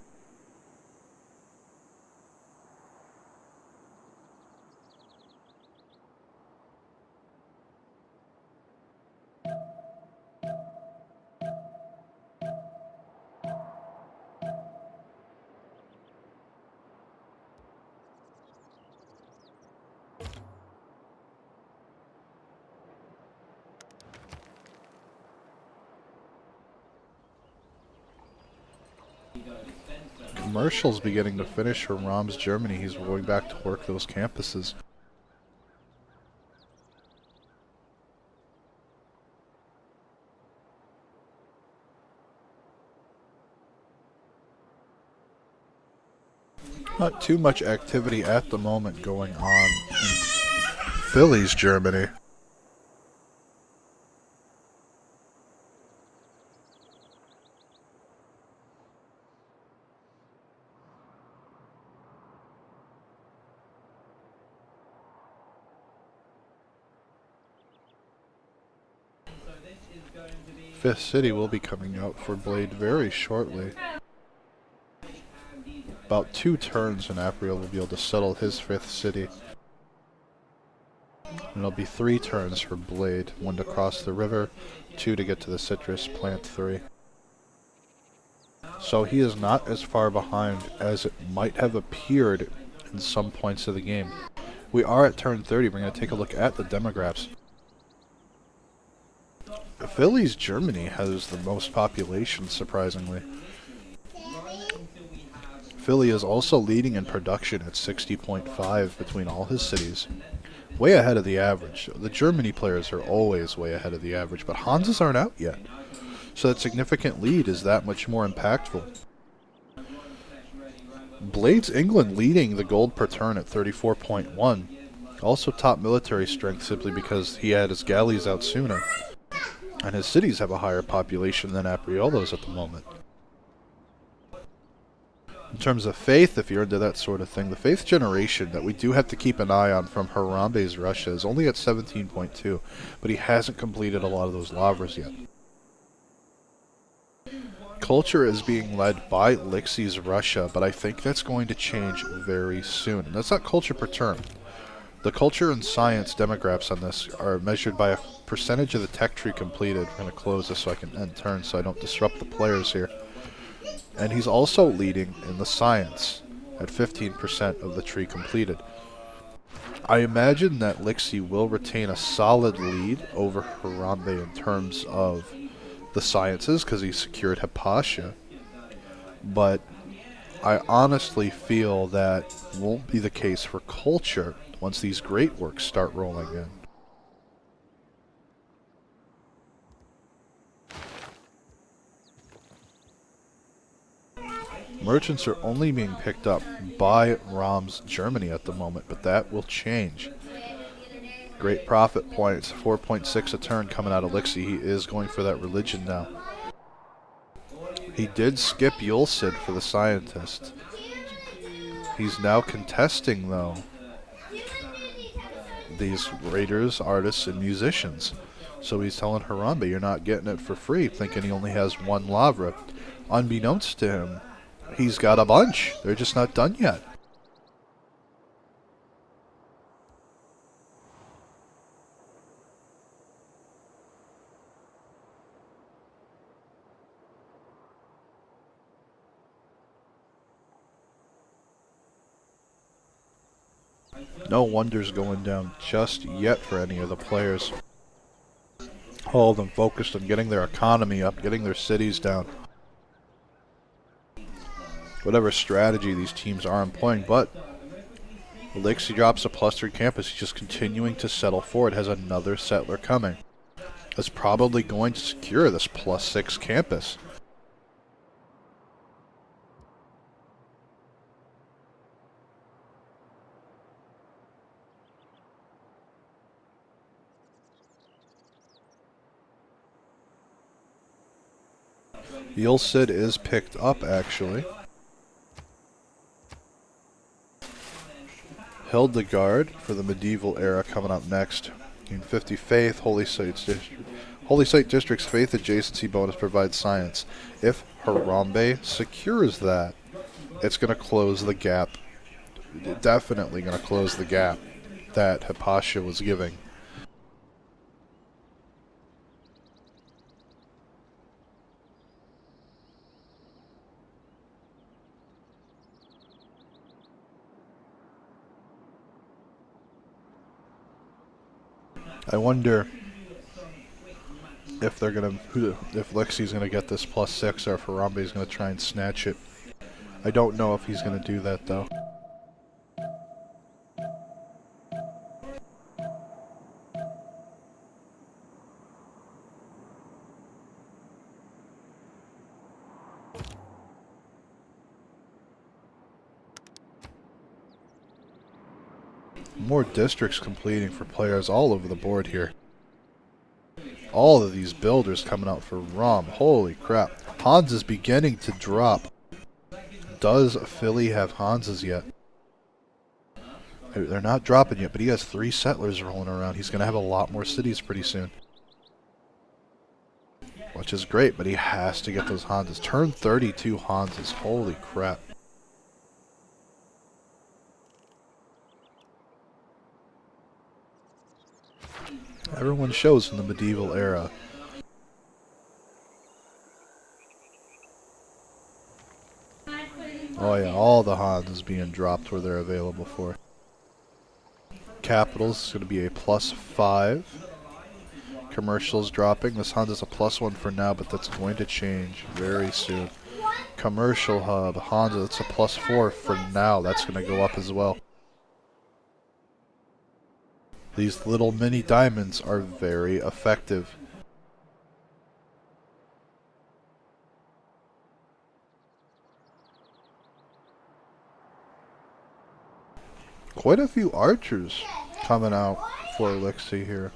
Commercial's beginning to finish for Rom's Germany. He's going back to work those campuses. Not too much activity at the moment going on in Philly's Germany. fifth city will be coming out for Blade very shortly. About 2 turns and Apriel will be able to settle his 5th city. And it'll be 3 turns for Blade. 1 to cross the river, 2 to get to the citrus, plant 3. So he is not as far behind as it might have appeared in some points of the game. We are at turn 30. We're going to take a look at the demographics. Philly's Germany has the most population, surprisingly. Philly is also leading in production at 60.5 between all his cities. Way ahead of the average. The Germany players are always way ahead of the average, but Hanses aren't out yet. So that significant lead is that much more impactful. Blades England leading the gold per turn at 34.1. Also top military strength simply because he had his galleys out sooner. And his cities have a higher population than Apriolo's at the moment. In terms of faith, if you're into that sort of thing, the faith generation that we do have to keep an eye on from Harambe's Russia is only at 17.2, but he hasn't completed a lot of those lavras yet. Culture is being led by Lixi's Russia, but I think that's going to change very soon. And that's not culture per turn. The culture and science demographics on this are measured by a percentage of the tech tree completed. We're going to close this so I can end turn so I don't disrupt the players here. And he's also leading in the science at 15% of the tree completed. I imagine that Lixi will retain a solid lead over Harambe in terms of the sciences because he secured Hypatia. But I honestly feel that won't be the case for culture once these great works start rolling in. Merchants are only being picked up by Rom's Germany at the moment, but that will change. Great profit points, 4.6 a turn coming out of Lixi. He is going for that religion now. He did skip Yulcid for the scientist. He's now contesting, though, these raiders, artists, and musicians. So he's telling Harambe, you're not getting it for free, thinking he only has 1 lavra. Unbeknownst to him, he's got a bunch. They're just not done yet. No wonders going down just yet for any of the players. All of them focused on getting their economy up, getting their cities down. Whatever strategy these teams are employing, but Lixi drops a +3 campus. He's just continuing to settle for it. Has another settler coming. Is probably going to secure this +6 campus. Yulcid is picked up, actually. Hildegard for the medieval era coming up next. In 50 Faith, Holy Site District's Faith Adjacency bonus provides science. If Harambe secures that, it's going to close the gap. Definitely going to close the gap that Hypatia was giving. I wonder if they're gonna, if Lixi's gonna get this +6 or if Harambe's gonna try and snatch it. I don't know if he's gonna do that though. More districts completing for players all over the board here. All of these builders coming out for Rom. Holy crap. Hans is beginning to drop. Does Philly have Hanses yet? They're not dropping yet, but he has 3 settlers rolling around. He's going to have a lot more cities pretty soon. which is great, but he has to get those Hondas. Turn 32 Hondas. Holy crap. Everyone shows in the medieval era. Oh yeah, all the Hondas being dropped where they're available for. Capitals is going to be a +5. Commercials dropping. This Honda's a +1 for now, but that's going to change very soon. Commercial hub, Honda, that's a +4 for now. That's going to go up as well. These little mini diamonds are very effective. Quite a few archers coming out for Elixir here.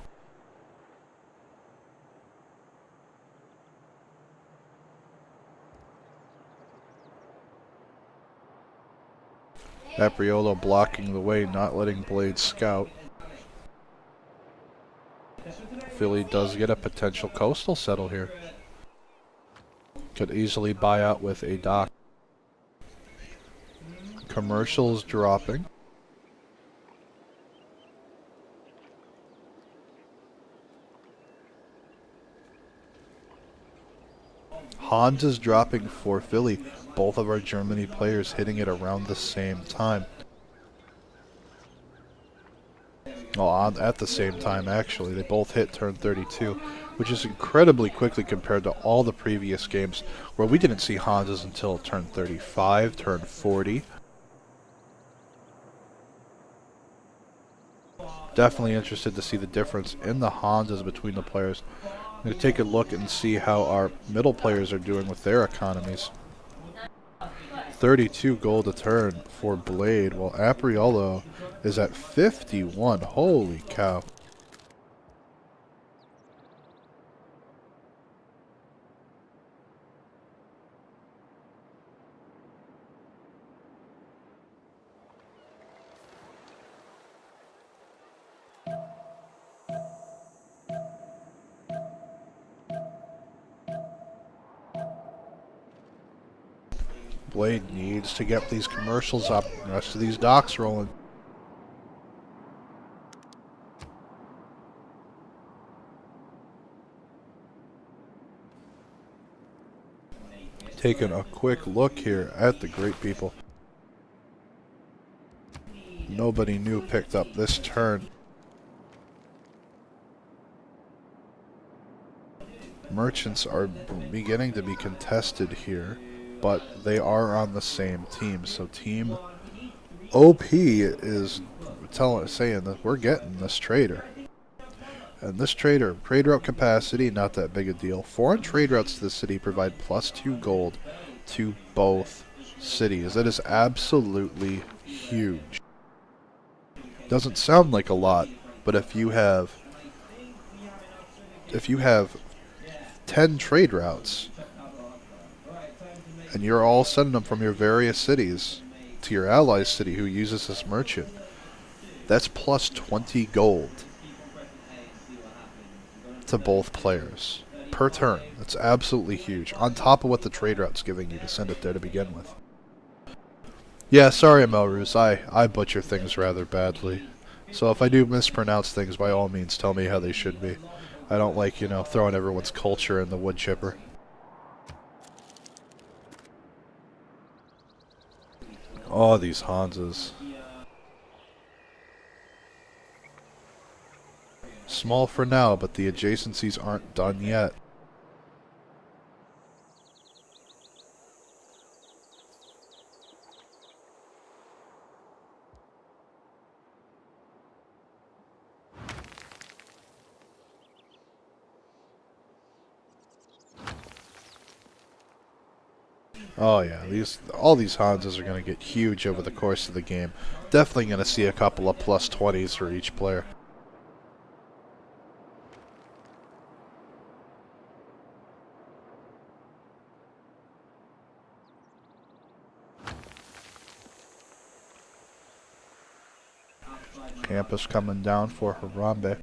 Apriolo blocking the way, not letting Blade scout. Philly does get a potential coastal settle here. Could easily buy out with a dock. Commercials dropping. Hans is dropping for Philly. Both of our Germany players hitting it around the same time. Well, at the same time, actually. They both hit turn 32, which is incredibly quickly compared to all the previous games where we didn't see Hans's until turn 35, turn 40. Definitely interested to see the difference in the Hans's between the players. I'm going to take a look and see how our middle players are doing with their economies. 32 gold a turn for Blade, while Apriolo is at 51. Holy cow. Blade needs to get these commercials up, the rest of these docks rolling. Taking a quick look here at the great people. Nobody new picked up this turn. Merchants are beginning to be contested here, but they are on the same team. So Team OP is saying that we're getting this trader. And this trader, trade route capacity, not that big a deal. Foreign trade routes to the city provide +2 gold to both cities. That is absolutely huge. Doesn't sound like a lot, but if you have 10 trade routes and you're all sending them from your various cities to your ally's city who uses this merchant, that's +20 gold to both players per turn. That's absolutely huge, on top of what the trade route's giving you to send it there to begin with. Yeah, sorry Melrose, I butcher things rather badly. So if I do mispronounce things, by all means tell me how they should be. I don't like, throwing everyone's culture in the wood chipper. Oh, these Hansas. Small for now, but the adjacencies aren't done yet. Oh yeah, all these Hansas are going to get huge over the course of the game. Definitely going to see a couple of +20s for each player. Campus coming down for Harambe.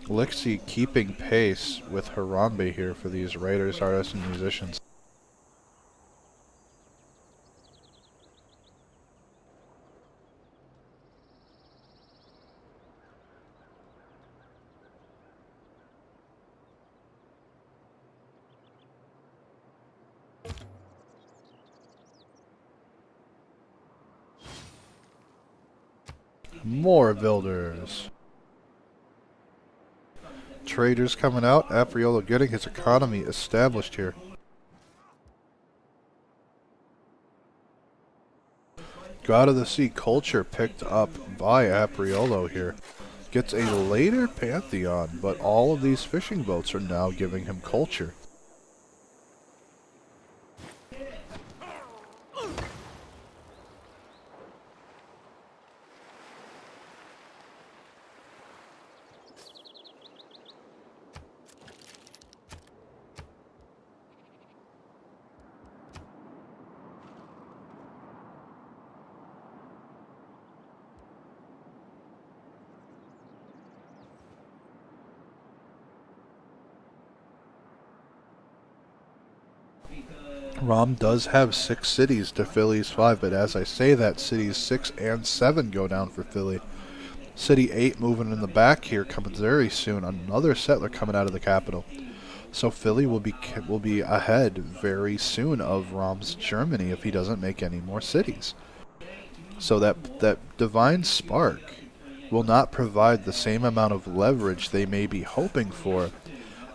Lixie keeping pace with Harambe here for these writers, artists, and musicians. More builders. Traders coming out. Apriolo getting his economy established here. God of the Sea culture picked up by Apriolo here. Gets a later Pantheon, but all of these fishing boats are now giving him culture. Rom does have 6 cities to Philly's 5, but as I say that, cities 6 and 7 go down for Philly. City 8 moving in the back here comes very soon. Another settler coming out of the capital. So Philly will be ahead very soon of Rom's Germany if he doesn't make any more cities. So that divine spark will not provide the same amount of leverage they may be hoping for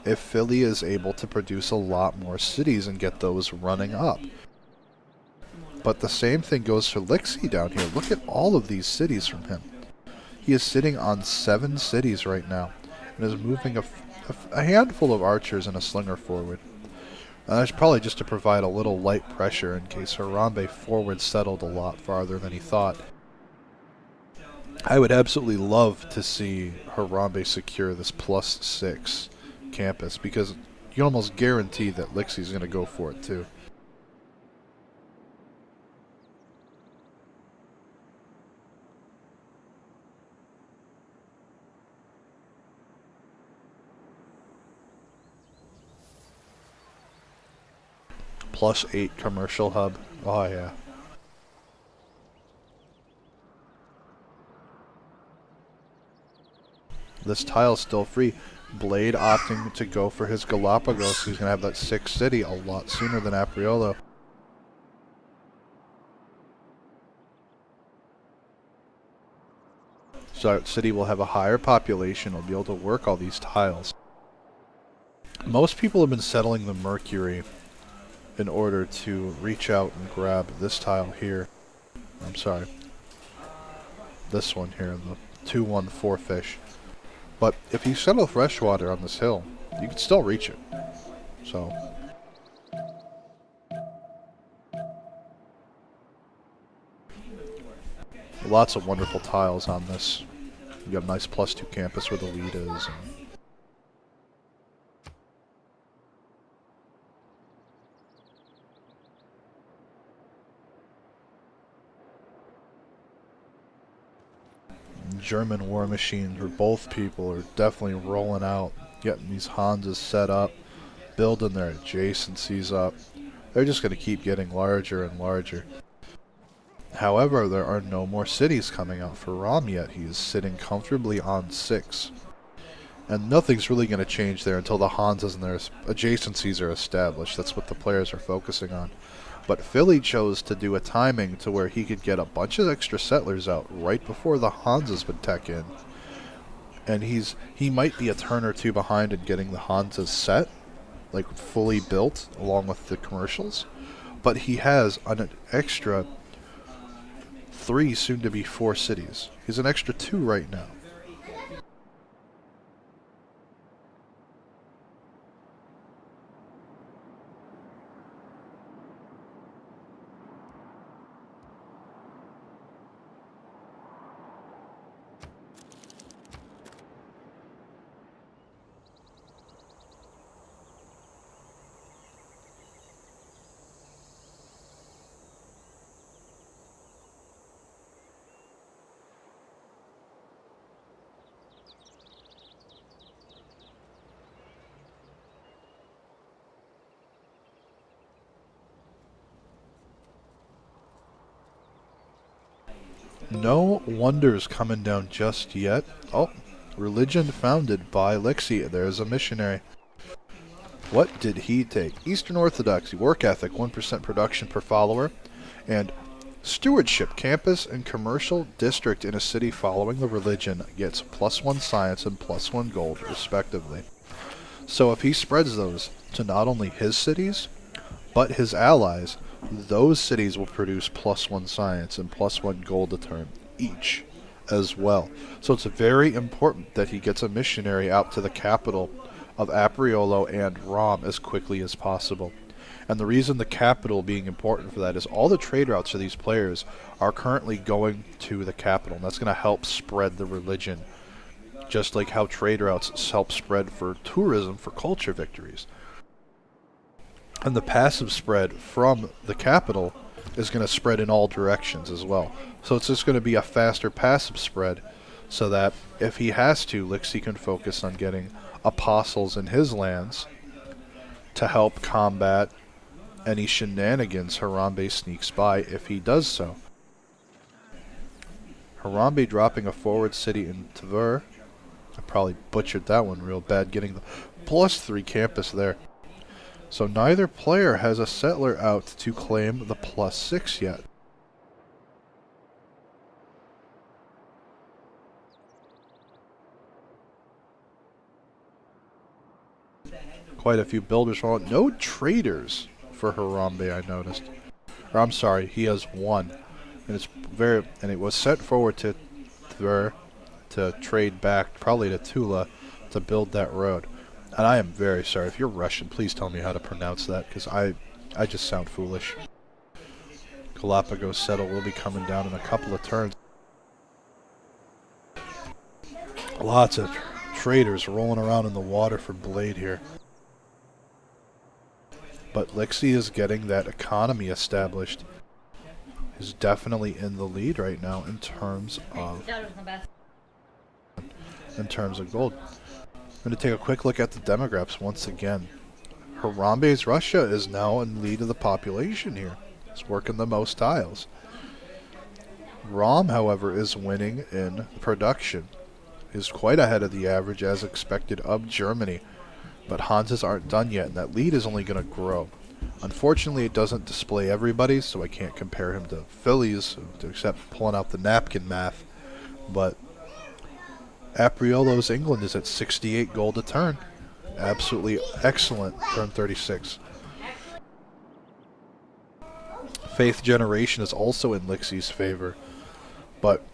if Philly is able to produce a lot more cities and get those running up. But the same thing goes for Lixie down here. Look at all of these cities from him. He is sitting on 7 cities right now and is moving a handful of archers and a slinger forward. That's probably just to provide a little light pressure in case Harambe forward settled a lot farther than he thought. I would absolutely love to see Harambe secure this +6 campus because you almost guarantee that Lixie's going to go for it too. +8 commercial hub. Oh yeah. This tile's still free. Blade opting to go for his Galapagos. He's going to have that 6th city a lot sooner than Apriolo. So that city will have a higher population. Will be able to work all these tiles. Most people have been settling the Mercury in order to reach out and grab this tile here. I'm sorry. This one here, the 2-1-4 fish. But if you settle freshwater on this hill, you can still reach it. So lots of wonderful tiles on this. You got a nice +2 campus where the lead is. And German war machines for both people are definitely rolling out, getting these Hansas set up, building their adjacencies up. They're just going to keep getting larger and larger. However, there are no more cities coming out for Rom yet. He is sitting comfortably on 6. And nothing's really going to change there until the Hansas and their adjacencies are established. That's what the players are focusing on. But Philly chose to do a timing to where he could get a bunch of extra settlers out right before the Hansas would tech in. And he might be a turn or two behind in getting the Hansas set, like fully built, along with the commercials. But he has an extra 3, soon to be 4 cities. He's an extra 2 right now. No wonders coming down just yet. Oh, religion founded by Lixie. There's a missionary. What did he take? Eastern Orthodoxy, work ethic, 1% production per follower, and stewardship, campus and commercial district in a city following the religion gets +1 science and +1 gold, respectively. So if he spreads those to not only his cities, but his allies, those cities will produce +1 science and +1 gold a turn each as well. So it's very important that he gets a missionary out to the capital of Apriolo and Rom as quickly as possible. And the reason the capital being important for that is all the trade routes for these players are currently going to the capital, and that's going to help spread the religion, just like how trade routes help spread for tourism for culture victories. And the passive spread from the capital is going to spread in all directions as well. So it's just going to be a faster passive spread, so that if he has to, Lixie can focus on getting apostles in his lands to help combat any shenanigans Harambe sneaks by if he does so. Harambe dropping a forward city in Tver. I probably butchered that one real bad, getting the +3 campus there. So neither player has a settler out to claim the +6 yet. Quite a few builders on. No traders for Harambe, I noticed. Or I'm sorry, he has one. And it was sent forward to Tver to trade back, probably to Tula, to build that road. And I am very sorry. If you're Russian, please tell me how to pronounce that, because I just sound foolish. Galapagos settle will be coming down in a couple of turns. Lots of traders rolling around in the water for Blade here. But Lixie is getting that economy established. He's definitely in the lead right now in terms of gold. I'm going to take a quick look at the demographics once again. Harambe's Russia is now in lead of the population here. It's working the most tiles. Rom, however, is winning in production. Is quite ahead of the average as expected of Germany. But Hanses aren't done yet, and that lead is only going to grow. Unfortunately, it doesn't display everybody, so I can't compare him to Phillies, except pulling out the napkin math. But Apriolo's England is at 68 gold a turn. Absolutely excellent, turn 36. Faith Generation is also in Lixie's favor, but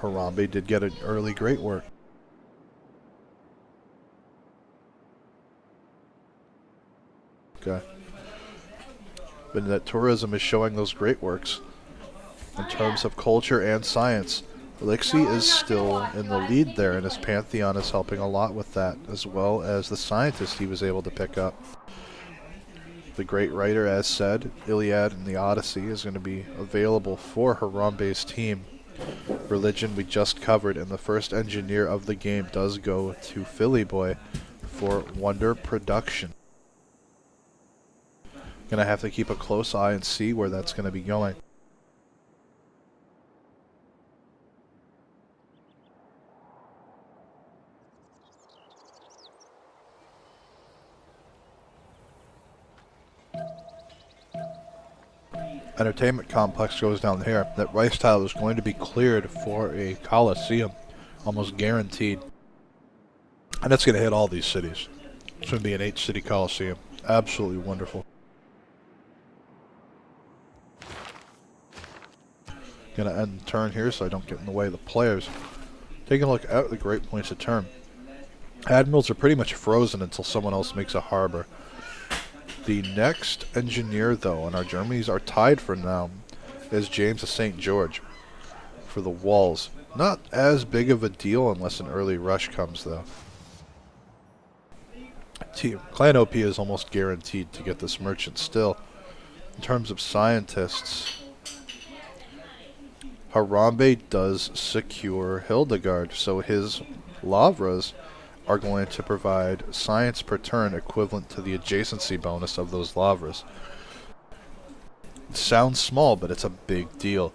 Harambe did get an early great work. Okay. But that tourism is showing those great works in terms of culture and science. Lixie is still in the lead there, and his Pantheon is helping a lot with that, as well as the scientist he was able to pick up. The great writer, as said, Iliad and the Odyssey is going to be available for Harambe's team. Religion we just covered, and the first engineer of the game does go to Philly Boy for Wonder Production. Gonna have to keep a close eye and see where that's gonna be going. Entertainment complex goes down here. That rice tile is going to be cleared for a Coliseum, almost guaranteed. And that's gonna hit all these cities. It's gonna be an 8-city Coliseum. Absolutely wonderful. Gonna end the turn here so I don't get in the way of the players. Taking a look at the great points of turn. Admirals are pretty much frozen until someone else makes a harbor. The next engineer, though, and our Germanies are tied for now, is James of St. George for the walls. Not as big of a deal unless an early rush comes, though. Clan OP is almost guaranteed to get this merchant still. In terms of scientists, Harambe does secure Hildegard, so his Lavras are going to provide science per turn equivalent to the adjacency bonus of those Lavras. It sounds small, but it's a big deal.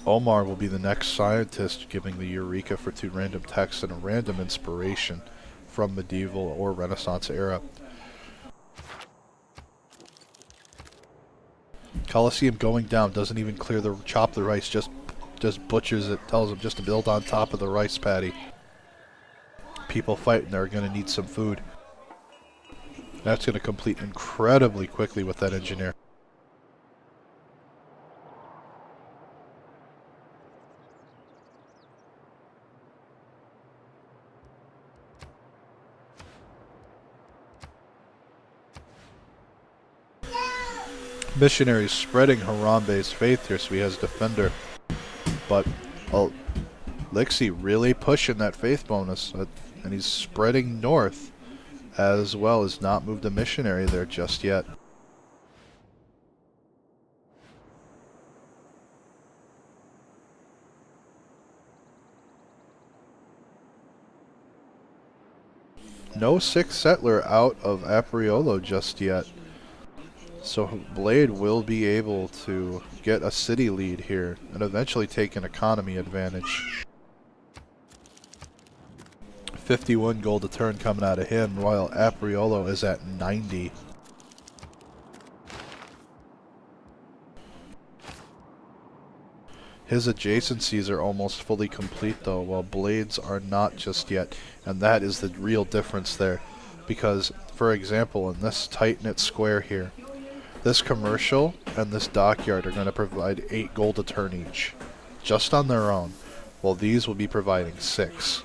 Omar will be the next scientist, giving the Eureka for 2 random texts and a random inspiration from medieval or Renaissance era. Colosseum going down, doesn't even chop the rice, just butchers it, tells him just to build on top of the rice paddy. People fighting, they're going to need some food. That's going to complete incredibly quickly with that engineer. Missionaries spreading Harambe's faith here, so he has defender. But Lixie really pushing that faith bonus, and he's spreading north as well as not moved a missionary there just yet. No 6th settler out of Apariolo just yet. So Blade will be able to get a city lead here and eventually take an economy advantage. 51 gold a turn coming out of him, while Apariolo is at 90. His adjacencies are almost fully complete though, while Blade's are not just yet, and that is the real difference there. Because, for example, in this tight-knit square here, this commercial and this dockyard are going to provide 8 gold a turn each, just on their own, while these will be providing 6.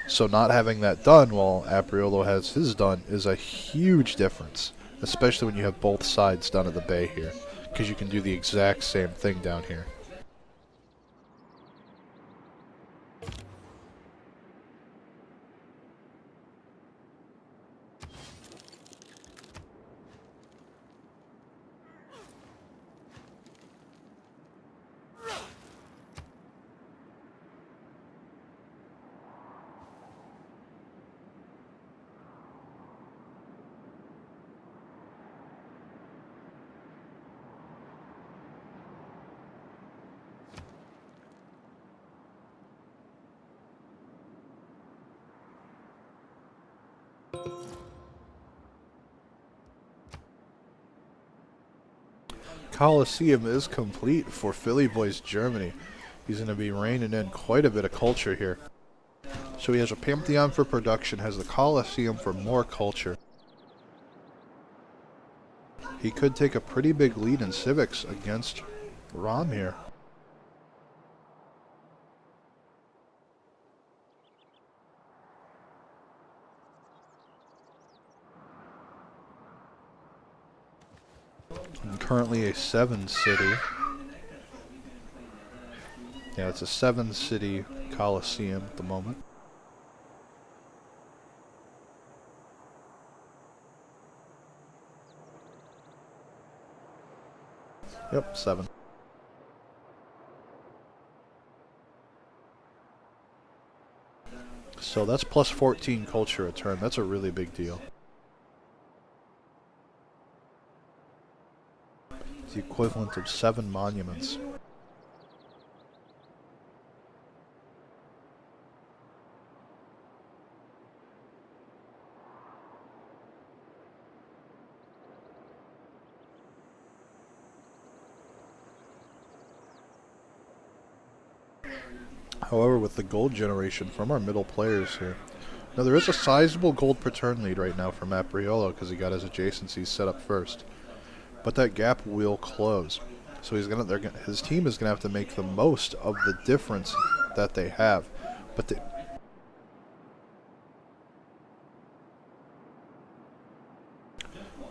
So not having that done while Apariolo has his done is a huge difference, especially when you have both sides done at the bay here, because you can do the exact same thing down here. Colosseum is complete for Philly Boys Germany. He's going to be reining in quite a bit of culture here. So he has a Pantheon for production, has the Colosseum for more culture. He could take a pretty big lead in civics against Rom here. And currently a 7 city. Yeah, it's a 7 city Colosseum at the moment. Yep, 7. So that's plus 14 culture a turn. That's a really big deal. It's the equivalent of 7 monuments. However, with the gold generation from our middle players here, now there is a sizable gold per turn lead right now from Apariolo because he got his adjacencies set up first, but that gap will close. So his team is gonna have to make the most of the difference that they have, but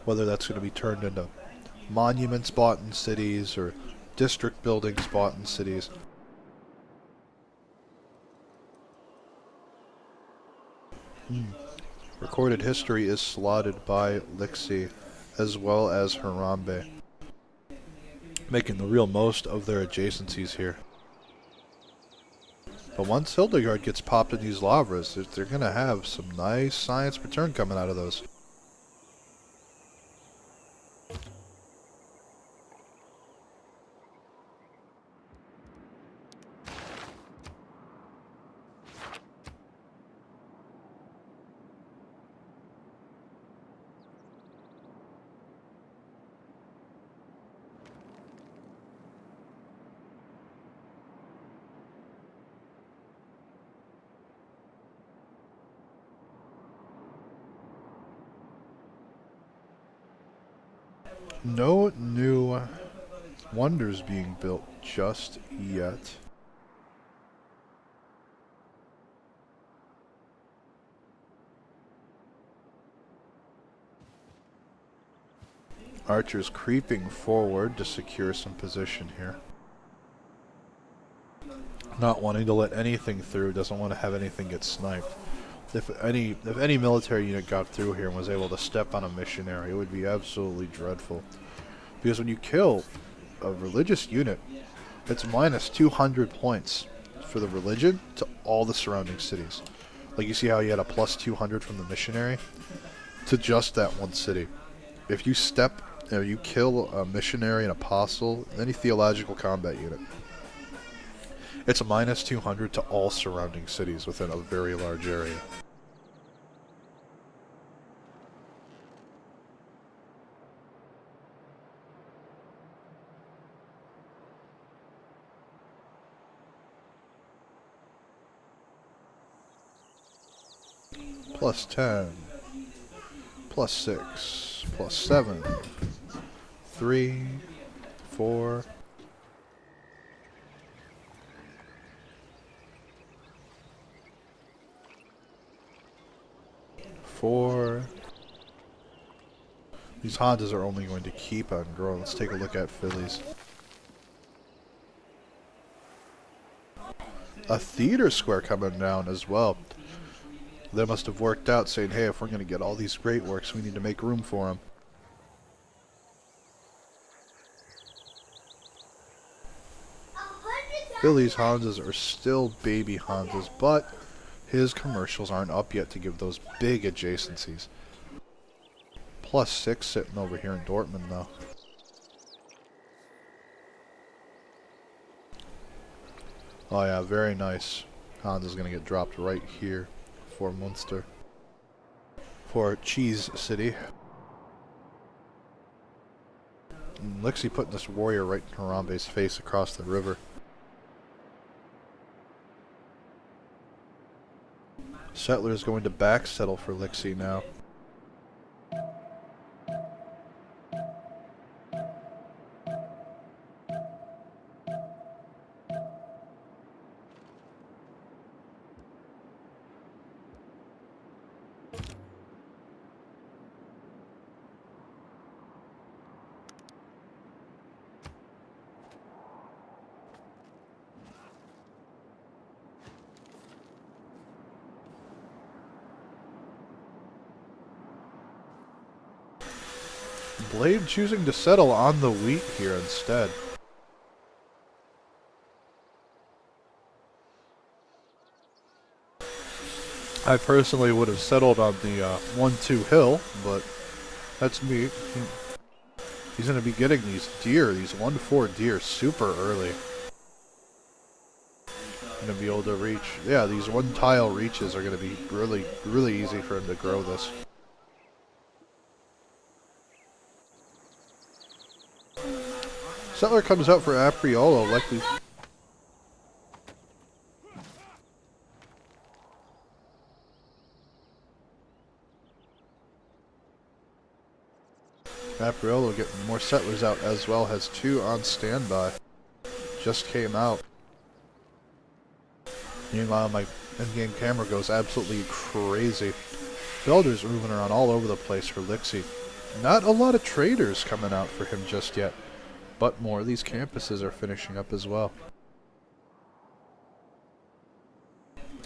whether that's going to be turned into monuments bought in cities or district buildings bought in cities. Recorded history is slotted by Lixie as well as Harambe, making the real most of their adjacencies here. But once Hildegard gets popped in these lavras, they're going to have some nice science return coming out of those. No new wonders being built just yet. Archers creeping forward to secure some position here. Not wanting to let anything through, doesn't want to have anything get sniped. If any military unit got through here and was able to step on a missionary, it would be absolutely dreadful. Because when you kill a religious unit, it's minus 200 points for the religion to all the surrounding cities. Like you see how you had a plus 200 from the missionary to just that one city. If you you kill a missionary, an apostle, any theological combat unit, it's a minus 200 to all surrounding cities within a very large area. Plus 10, plus 6, plus 7, 3, 4, 4. These Hondas are only going to keep on growing. Let's take a look at Phillies. A theater square coming down as well. They must have worked out saying, hey, if we're going to get all these great works, we need to make room for them. Philly's Hondas are still baby Hondas, but his commercials aren't up yet to give those big adjacencies. Plus 6 sitting over here in Dortmund, though. Oh yeah, very nice. Honda's going to get dropped right here for Munster. For Cheese City. And Lixie putting this warrior right in Harambe's face across the river. Settlers going to back settle for Lixie now. Blade choosing to settle on the wheat here instead. I personally would have settled on the 1-2 hill, but that's me. He's going to be getting these deer, these 1-4 deer, super early. Going to be able to reach. Yeah, these one tile reaches are going to be really, really easy for him to grow this. Settler comes out for Apriolo, likely. Apriolo getting more settlers out as well, has 2 on standby. Just came out. Meanwhile, my in-game camera goes absolutely crazy. Builders moving around all over the place for Lixie. Not a lot of traders coming out for him just yet. But more of these campuses are finishing up as well.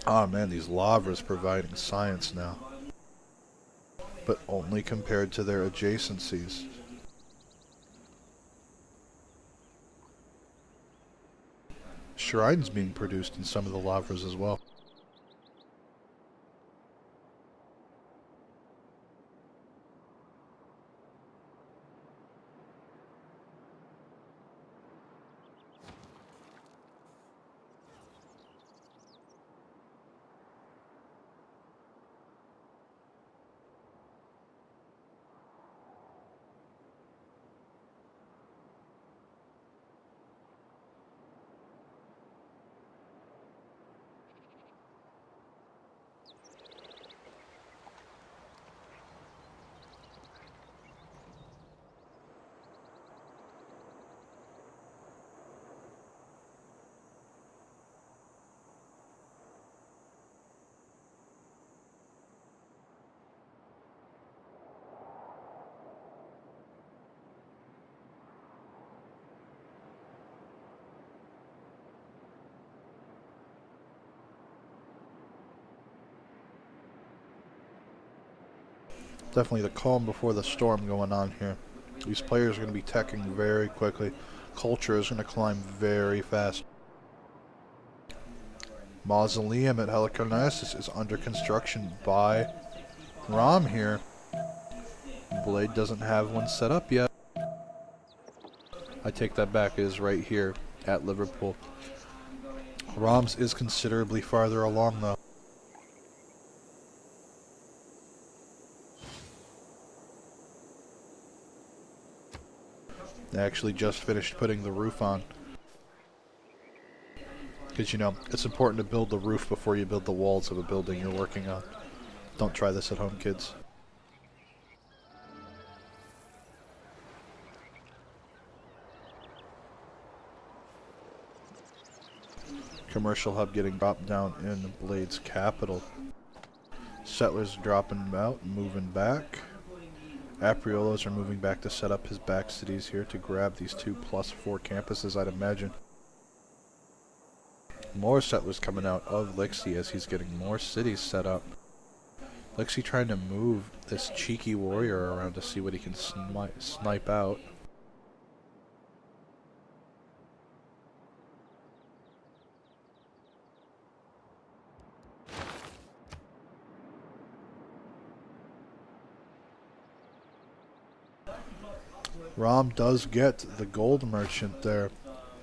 Oh man, these lavras providing science now. But only compared to their adjacencies. Shrines being produced in some of the lavras as well. Definitely the calm before the storm going on here. These players are going to be teching very quickly. Culture is going to climb very fast. Mausoleum at Halicarnassus is under construction by Rom here. Blade doesn't have one set up yet. I take that back, it is right here at Liverpool. Rom's is considerably farther along though. They actually just finished putting the roof on. Because, you know, it's important to build the roof before you build the walls of a building you're working on. Don't try this at home, kids. Commercial hub getting dropped down in Blade's capital. Settlers dropping out, moving back. Apriolos are moving back to set up his back cities here to grab these 2+4 campuses, I'd imagine. More settlers coming out of Lixie as he's getting more cities set up. Lixie trying to move this cheeky warrior around to see what he can snipe out. Rom does get the gold merchant there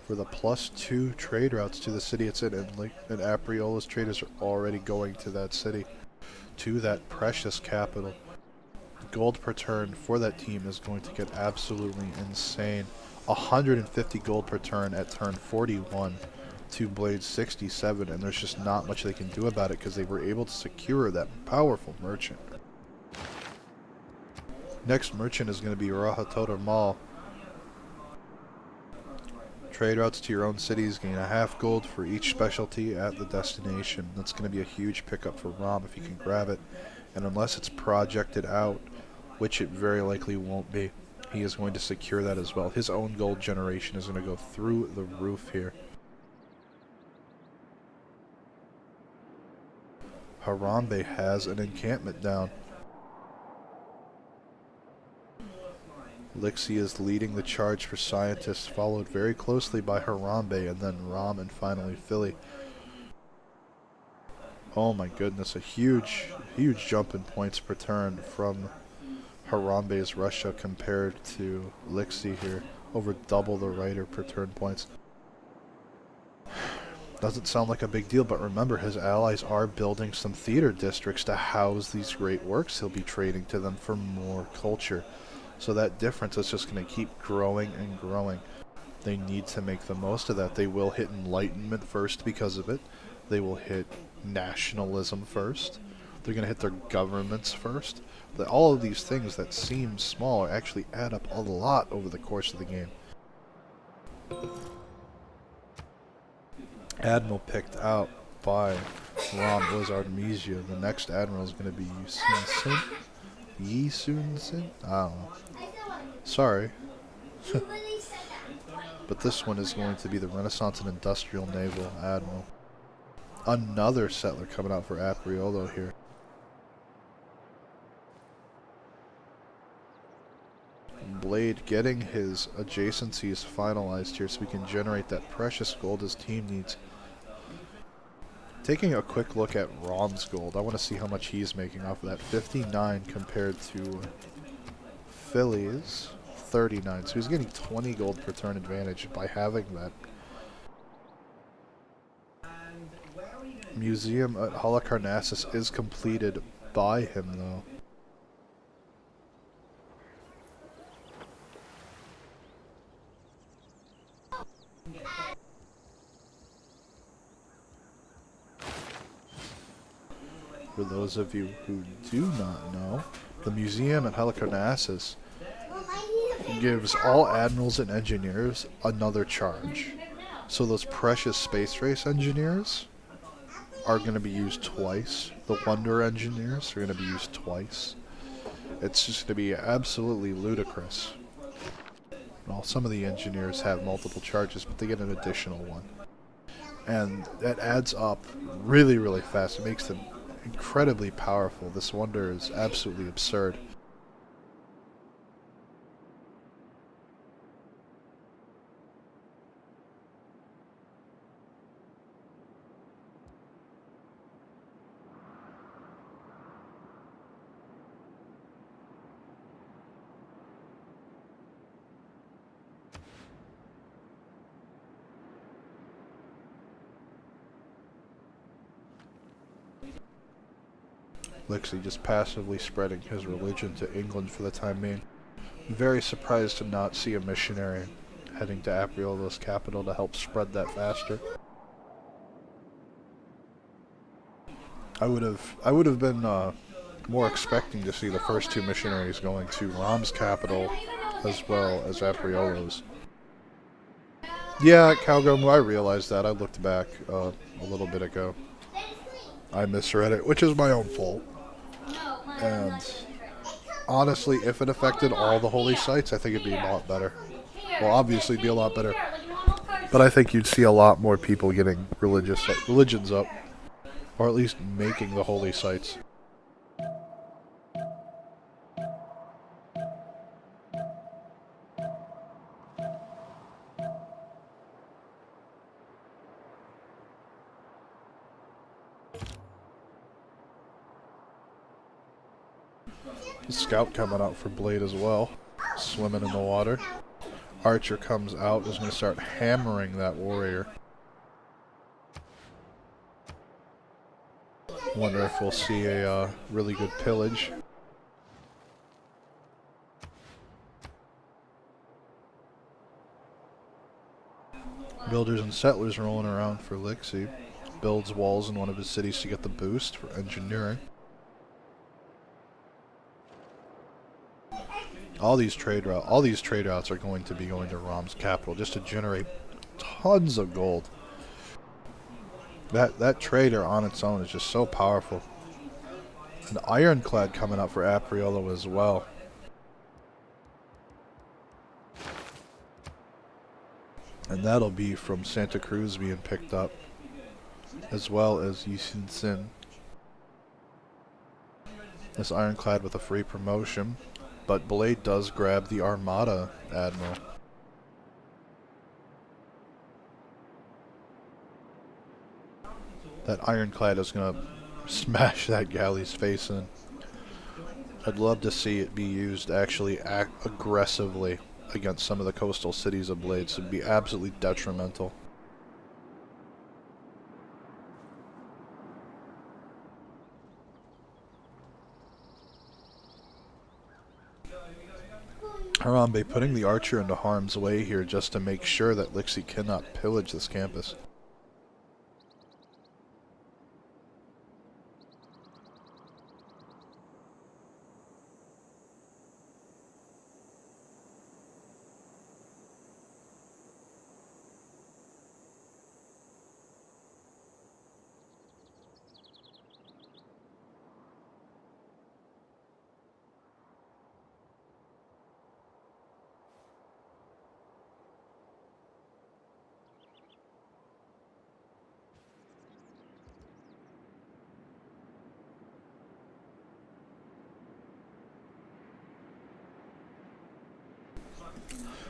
for the +2 trade routes to the city it's in, and Apriola's traders are already going to that city, to that precious capital. Gold per turn for that team is going to get absolutely insane. 150 gold per turn at turn 41 to Blade 67, and there's just not much they can do about it because they were able to secure that powerful merchant. Next merchant is going to be Rahatotar Mall. Trade routes to your own cities gain a half gold for each specialty at the destination. That's going to be a huge pickup for Rom if he can grab it. And unless it's projected out, which it very likely won't be, he is going to secure that as well. His own gold generation is going to go through the roof here. Harambe has an encampment down. Lixie is leading the charge for scientists, followed very closely by Harambe, and then Rom, and finally Philly. Oh my goodness, a huge jump in points per turn from Harambe's Russia compared to Lixie here. Over double the writer per turn points. Doesn't sound like a big deal, but remember, his allies are building some theater districts to house these great works he'll be trading to them for more culture. So that difference is just going to keep growing and growing. They need to make the most of that. They will hit enlightenment first because of it. They will hit nationalism first. They're going to hit their governments first. All of these things that seem small actually add up a lot over the course of the game. Admiral picked out by Rom was Artemisia. The next admiral is going to be SunZ. SunZ? I don't know. Sorry. But this one is going to be the Renaissance and Industrial Naval Admiral. Another settler coming out for Apriolo here. Blade getting his adjacencies finalized here so we can generate that precious gold his team needs. Taking a quick look at Rom's gold, I want to see how much he's making off of that. 59 compared to Philly's 39. So he's getting 20 gold per turn advantage by having that. Museum at Halicarnassus is completed by him though. For those of you who do not know, the museum at Halicarnassus gives all admirals and engineers another charge. So those precious space race engineers are going to be used twice. The Wonder engineers are going to be used twice. It's just going to be absolutely ludicrous. Well, some of the engineers have multiple charges, but they get an additional one. And that adds up really, really fast. It makes them incredibly powerful. This wonder is absolutely absurd. Lixie just passively spreading his religion to England for the time being. Very surprised to not see a missionary heading to Apriola's capital to help spread that faster. I would have been more expecting to see the first two missionaries going to Rom's capital as well as Apriola's. Yeah, Calgomu, I realized that. I looked back a little bit ago. I misread it, which is my own fault. And honestly, if it affected all the holy sites, I think it'd be a lot better. Well, obviously, it'd be a lot better. But I think you'd see a lot more people getting religions up. Or at least making the holy sites. Scout coming out for Blade as well. Swimming in the water. Archer comes out, is going to start hammering that warrior. Wonder if we'll see a really good pillage. Builders and settlers rolling around for Lixie. Builds walls in one of his cities to get the boost for engineering. All these trade routes are going to be going to Rom's capital just to generate tons of gold. That trader on its own is just so powerful. An ironclad coming up for Apriola as well. And that'll be from Santa Cruz being picked up, as well as Yisin. This ironclad with a free promotion, but Blade does grab the Armada Admiral. That ironclad is going to smash that galley's face in. I'd love to see it be used actually aggressively against some of the coastal cities of Blades. It would be absolutely detrimental. Harambe putting the archer into harm's way here just to make sure that Lixie cannot pillage this campus.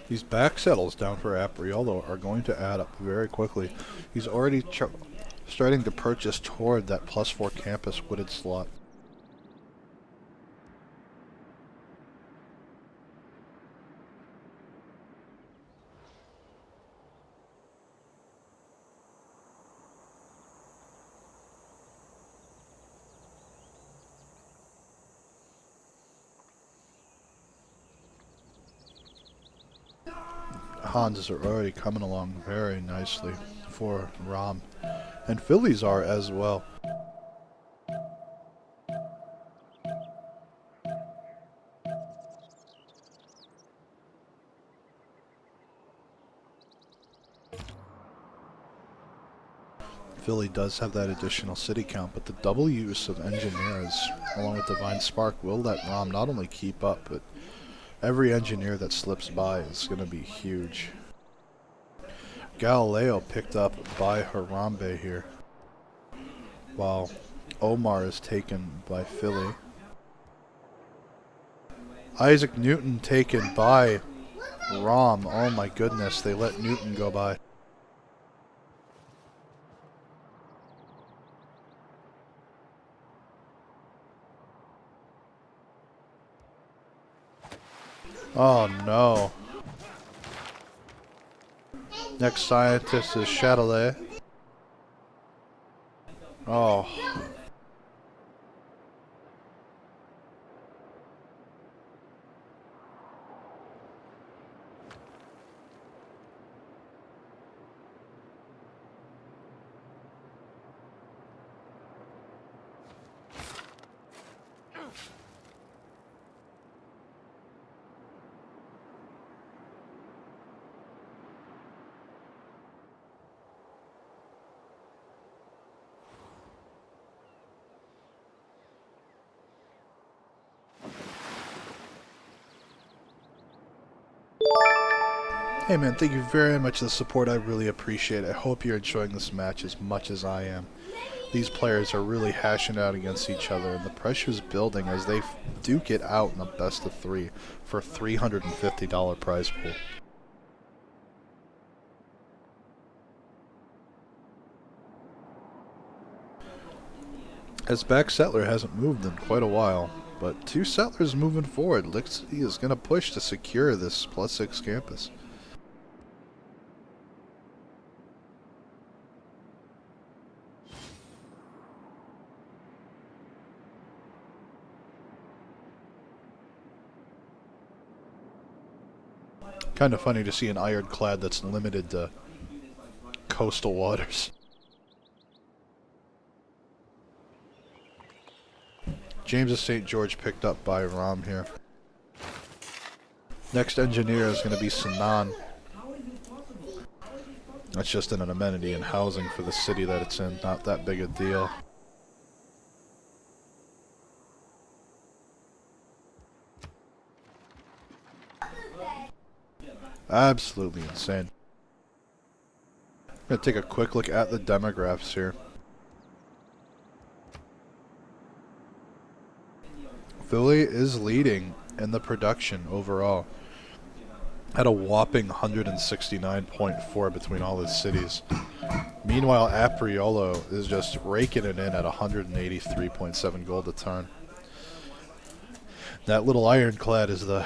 These back settles down for Apriolo are going to add up very quickly. He's already starting to purchase toward that +4 campus wooded slot. Hans are already coming along very nicely for Rom. And Phillies are as well. Philly does have that additional city count, but the double use of engineers along with Divine Spark will let Rom not only keep up, but every engineer that slips by is going to be huge. Galileo picked up by Harambe here, while Omar is taken by Philly. Isaac Newton taken by Rom. Oh my goodness, they let Newton go by. Oh no. Next scientist is Chatelet. Oh. Hey man, thank you very much for the support. I really appreciate it. I hope you're enjoying this match as much as I am. These players are really hashing out against each other, and the pressure's building as they duke it out in a best of 3 for a $350 prize pool. As back settler hasn't moved in quite a while, but 2 settlers moving forward. Lixie is going to push to secure this +6 campus. Kind of funny to see an ironclad that's limited to coastal waters. James of St. George picked up by Ram here. Next engineer is going to be Sinan. That's just an amenity and housing for the city that it's in. Not that big a deal. Absolutely insane. I'm going to take a quick look at the demographics here. Philly is leading in the production overall at a whopping 169.4 between all its cities. Meanwhile, Apriolo is just raking it in at 183.7 gold a ton. That little ironclad is the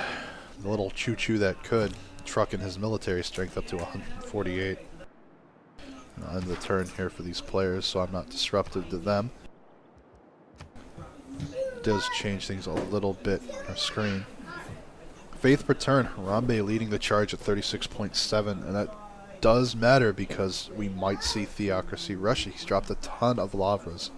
little choo-choo that could, trucking his military strength up to 148. I'll end the turn here for these players so I'm not disruptive to them. Does change things a little bit on our screen. Faith per turn, Harambe leading the charge at 36.7, and that does matter because we might see Theocracy rush. He's dropped a ton of Lavras.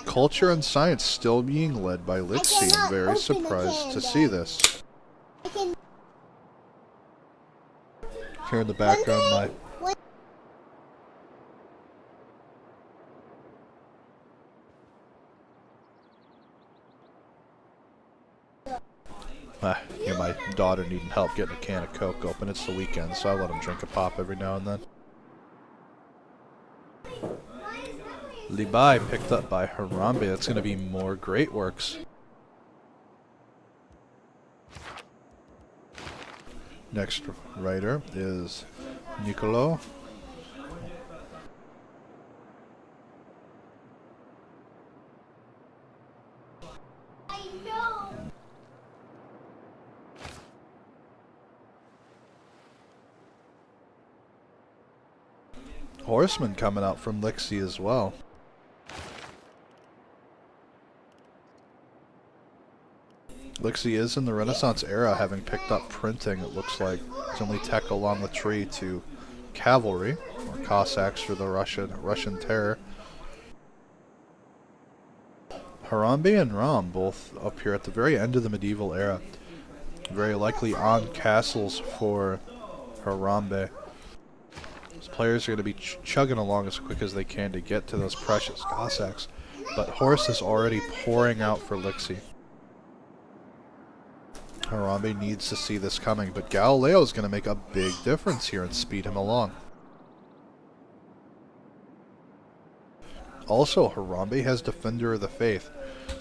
Culture and science still being led by Lixie. I'm very surprised to see this. Here in the background, my daughter needing help getting a can of Coke open. It's the weekend, so I let him drink a pop every now and then. Libai picked up by Harambe. That's going to be more great works. Next rider is Nicolo. Horseman coming out from Lixie as well. Lixie is in the Renaissance era, having picked up printing, it looks like. It's only tech along the tree to cavalry, or Cossacks for the Russian terror. Harambe and Ram both up here at the very end of the medieval era. Very likely on castles for Harambe. These players are going to be chugging along as quick as they can to get to those precious Cossacks. But horse is already pouring out for Lixie. Harambe needs to see this coming, but Galileo is going to make a big difference here and speed him along. Also, Harambe has Defender of the Faith,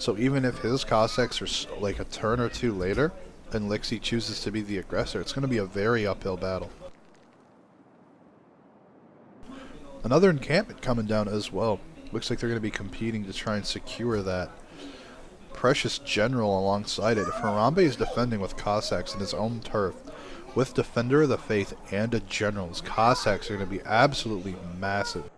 so even if his Cossacks are like a turn or two later, and Lixi chooses to be the aggressor, it's going to be a very uphill battle. Another encampment coming down as well. Looks like they're going to be competing to try and secure that precious general alongside it. If Harambe is defending with Cossacks in his own turf, with Defender of the Faith and a general, his Cossacks are going to be absolutely massive.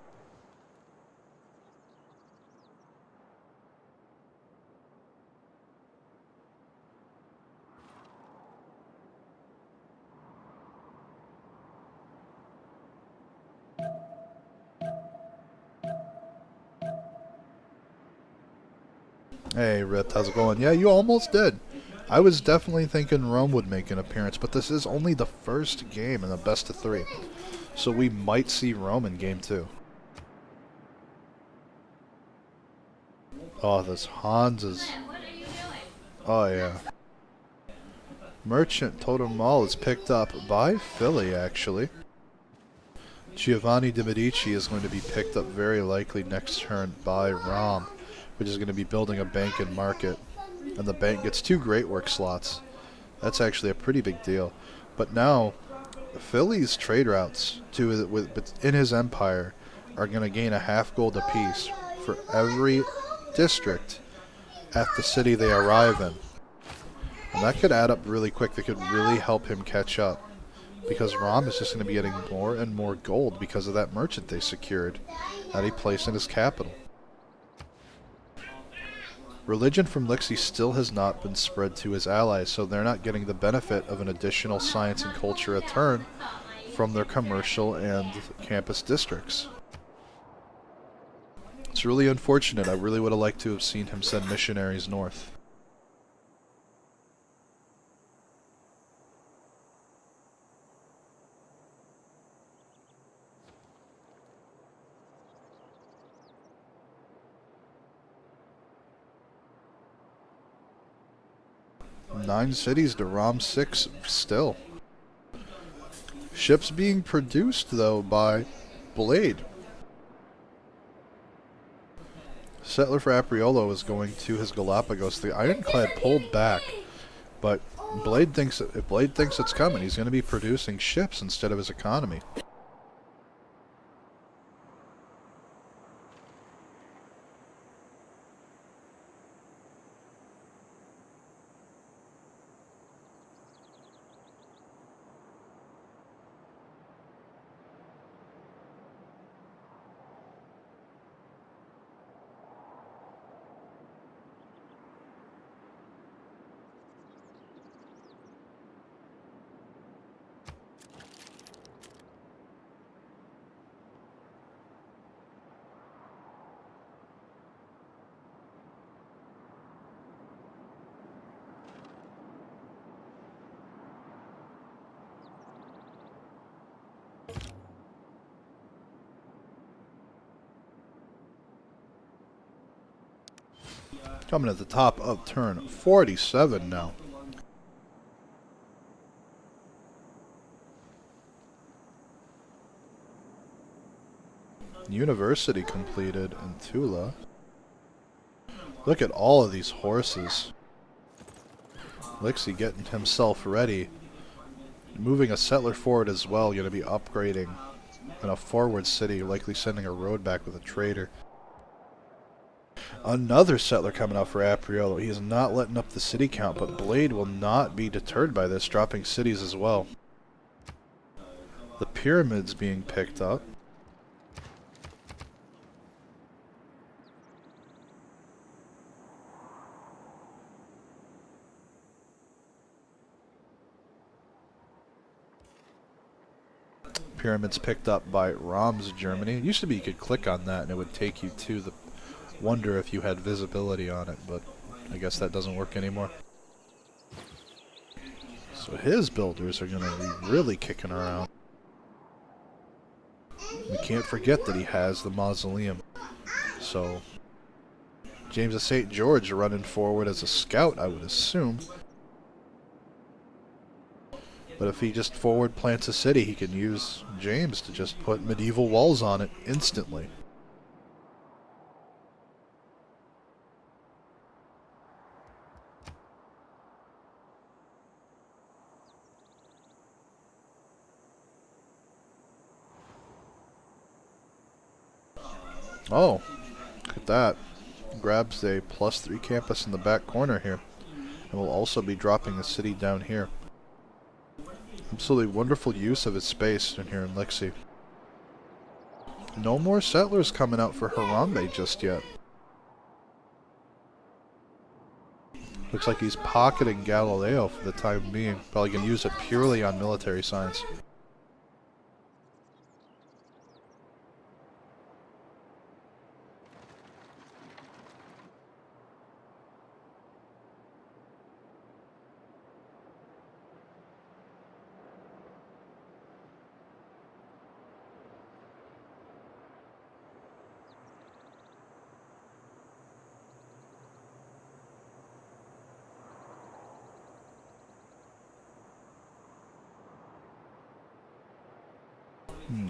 Hey, Rith, how's it going? Yeah, you almost did. I was definitely thinking Rome would make an appearance, but this is only the first game in the best of 3. So we might see Rome in game 2. Oh, this Hans is... Oh, yeah. Merchant Totem Mall is picked up by Philly, actually. Giovanni de Medici is going to be picked up very likely next turn by Rom, which is going to be building a bank and market. And the bank gets 2 great work slots. That's actually a pretty big deal. But now, Philly's trade routes in his empire are going to gain a half gold apiece for every district at the city they arrive in. And that could add up really quick. That could really help him catch up, because Rom is just going to be getting more and more gold because of that merchant they secured that he placed in his capital. Religion from Lixi still has not been spread to his allies, so they're not getting the benefit of an additional science and culture return from their commercial and campus districts. It's really unfortunate. I really would have liked to have seen him send missionaries north. Nine cities to Rom 6 still. Ships being produced, though, by Blade. Settler for Apriolo is going to his Galapagos. The Ironclad pulled back, but if Blade thinks it's coming, he's going to be producing ships instead of his economy. Coming at the top of turn 47 now. University completed in Tula. Look at all of these horses. Lixi getting himself ready. Moving a settler forward as well, going to be upgrading in a forward city, likely sending a road back with a trader. Another settler coming out for Apriolo. He is not letting up the city count, but Blade will not be deterred by this, dropping cities as well. The pyramids being picked up. Pyramids picked up by Rom's Germany. It used to be you could click on that and it would take you to the wonder if you had visibility on it, but I guess that doesn't work anymore. So his builders are going to be really kicking around. We can't forget that he has the mausoleum. So James of St. George running forward as a scout, I would assume. But if he just forward plants a city, he can use James to just put medieval walls on it instantly. Oh, look at that. Grabs a +3 campus in the back corner here. And will also be dropping the city down here. Absolutely wonderful use of his space in here in Lixie. No more settlers coming out for Harambe just yet. Looks like he's pocketing Galileo for the time being. Probably going to use it purely on military science.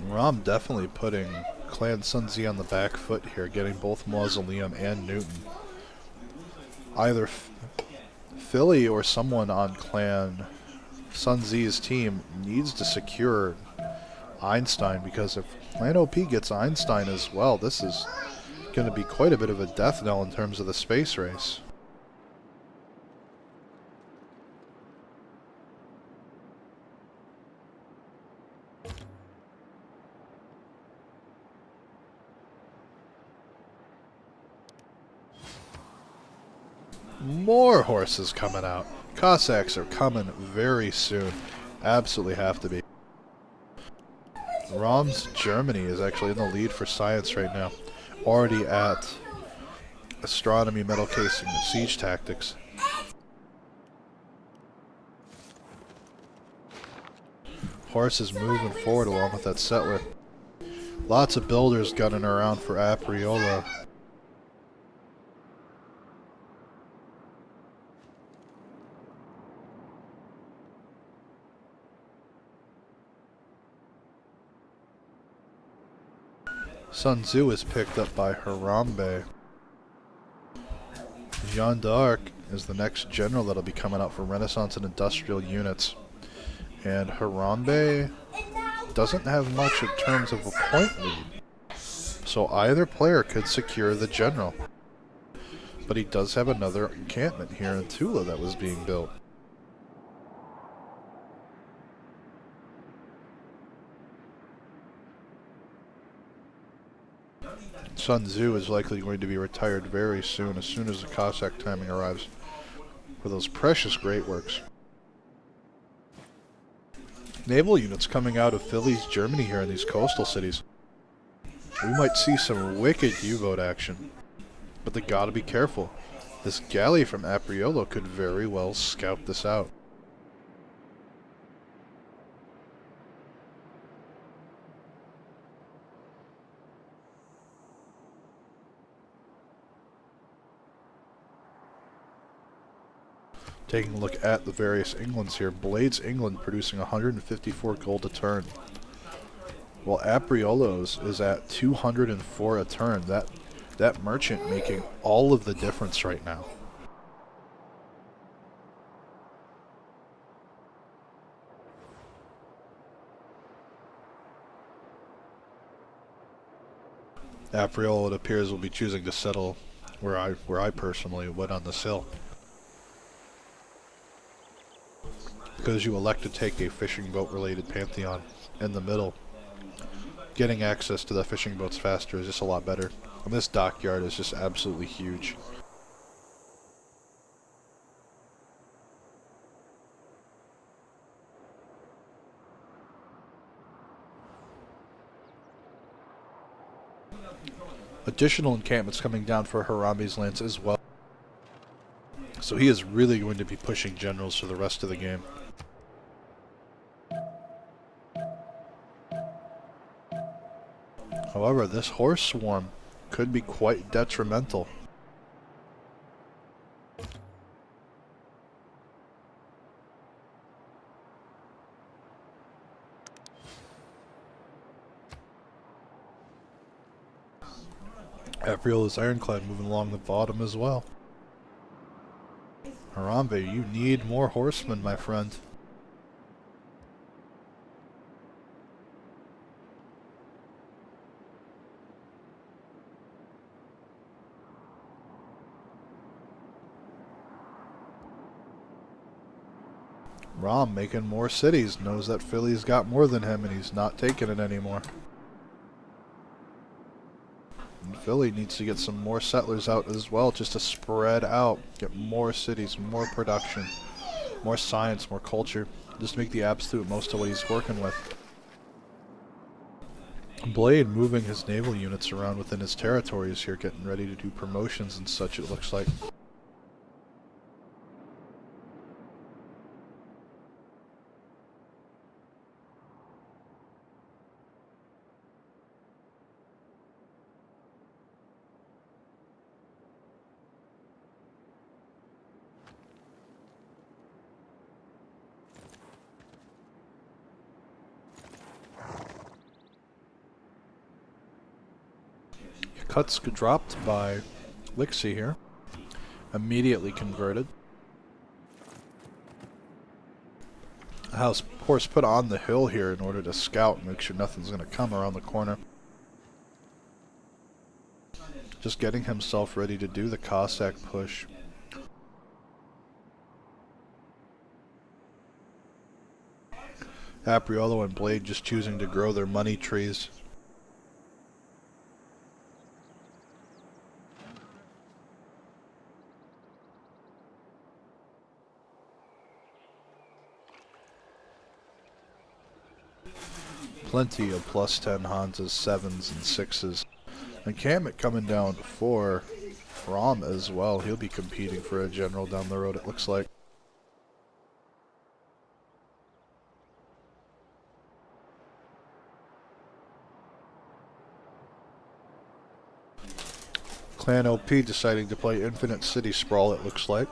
Rom definitely putting Clan SunZ on the back foot here, getting both Mausoleum and Newton. Either Philly or someone on Clan SunZ's team needs to secure Einstein, because if Clan OP gets Einstein as well, this is going to be quite a bit of a death knell in terms of the space race. More horses coming out. Cossacks are coming very soon. Absolutely have to be. Rom's Germany is actually in the lead for science right now. Already at astronomy, metal casing, and siege tactics. Horses moving forward along with that settler. Lots of builders gunning around for Apriola. SunZ is picked up by Harambe. Jeanne d'Arc is the next general that'll be coming out for Renaissance and Industrial units. And Harambe doesn't have much in terms of a point lead. So either player could secure the general. But he does have another encampment here in Tula that was being built. SunZ is likely going to be retired very soon, as the Cossack timing arrives, for those precious great works. Naval units coming out of Philly's Germany here in these coastal cities. We might see some wicked U-boat action, but they gotta be careful. This galley from Apriolo could very well scout this out. Taking a look at the various Englands here, Blades England producing 154 gold a turn, while Apriolo's is at 204 a turn. That merchant making all of the difference right now. Apriolo, it appears, will be choosing to settle where I personally would on this hill. Because you elect to take a fishing boat related pantheon in the middle, getting access to the fishing boats faster is just a lot better. And this dockyard is just absolutely huge. Additional encampments coming down for Harambe's lands as well. So he is really going to be pushing generals for the rest of the game. However, this horse swarm could be quite detrimental. Apriola's ironclad moving along the bottom as well. Harambe, you need more horsemen, my friend. Rom making more cities, knows that Philly's got more than him and he's not taking it anymore. And Philly needs to get some more settlers out as well, just to spread out, get more cities, more production, more science, more culture, just make the absolute most of what he's working with. Blade moving his naval units around within his territories here, getting ready to do promotions and such, it looks like. Cuts dropped by Lixie here. Immediately converted. Horse put on the hill here in order to scout and make sure nothing's going to come around the corner. Just getting himself ready to do the Cossack push. Apriolo and Blade just choosing to grow their money trees. Plenty of plus 10 Hansas, 7s, and 6s. And Kamek coming down for Rom as well. He'll be competing for a general down the road, it looks like. Clan OP deciding to play Infinite City Sprawl, it looks like.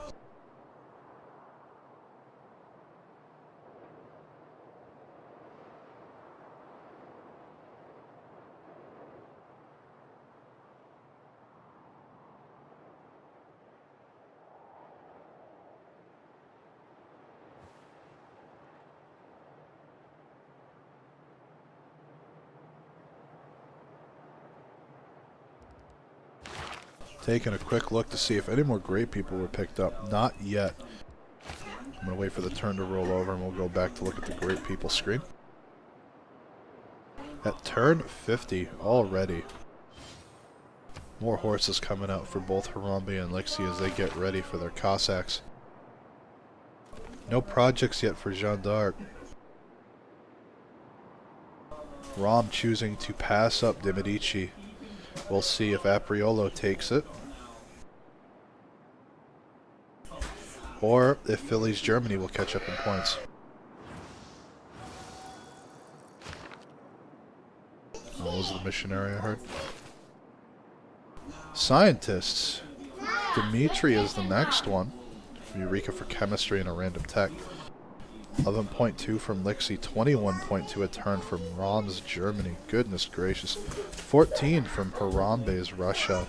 Taking a quick look to see if any more great people were picked up. Not yet. I'm going to wait for the turn to roll over and we'll go back to look at the great people screen. At turn 50 already. More horses coming out for both Harambe and Lixie as they get ready for their Cossacks. No projects yet for Jeanne d'Arc. Rom choosing to pass up de Medici. We'll see if Apriolo takes it. Or if Philly's Germany will catch up in points. Oh, was the missionary I heard? Scientists. Dimitri is the next one. Eureka for chemistry and a random tech. 11.2 from Lixie, 21.2 a turn from Rom's Germany. Goodness gracious. 14 from Harambe's Russia.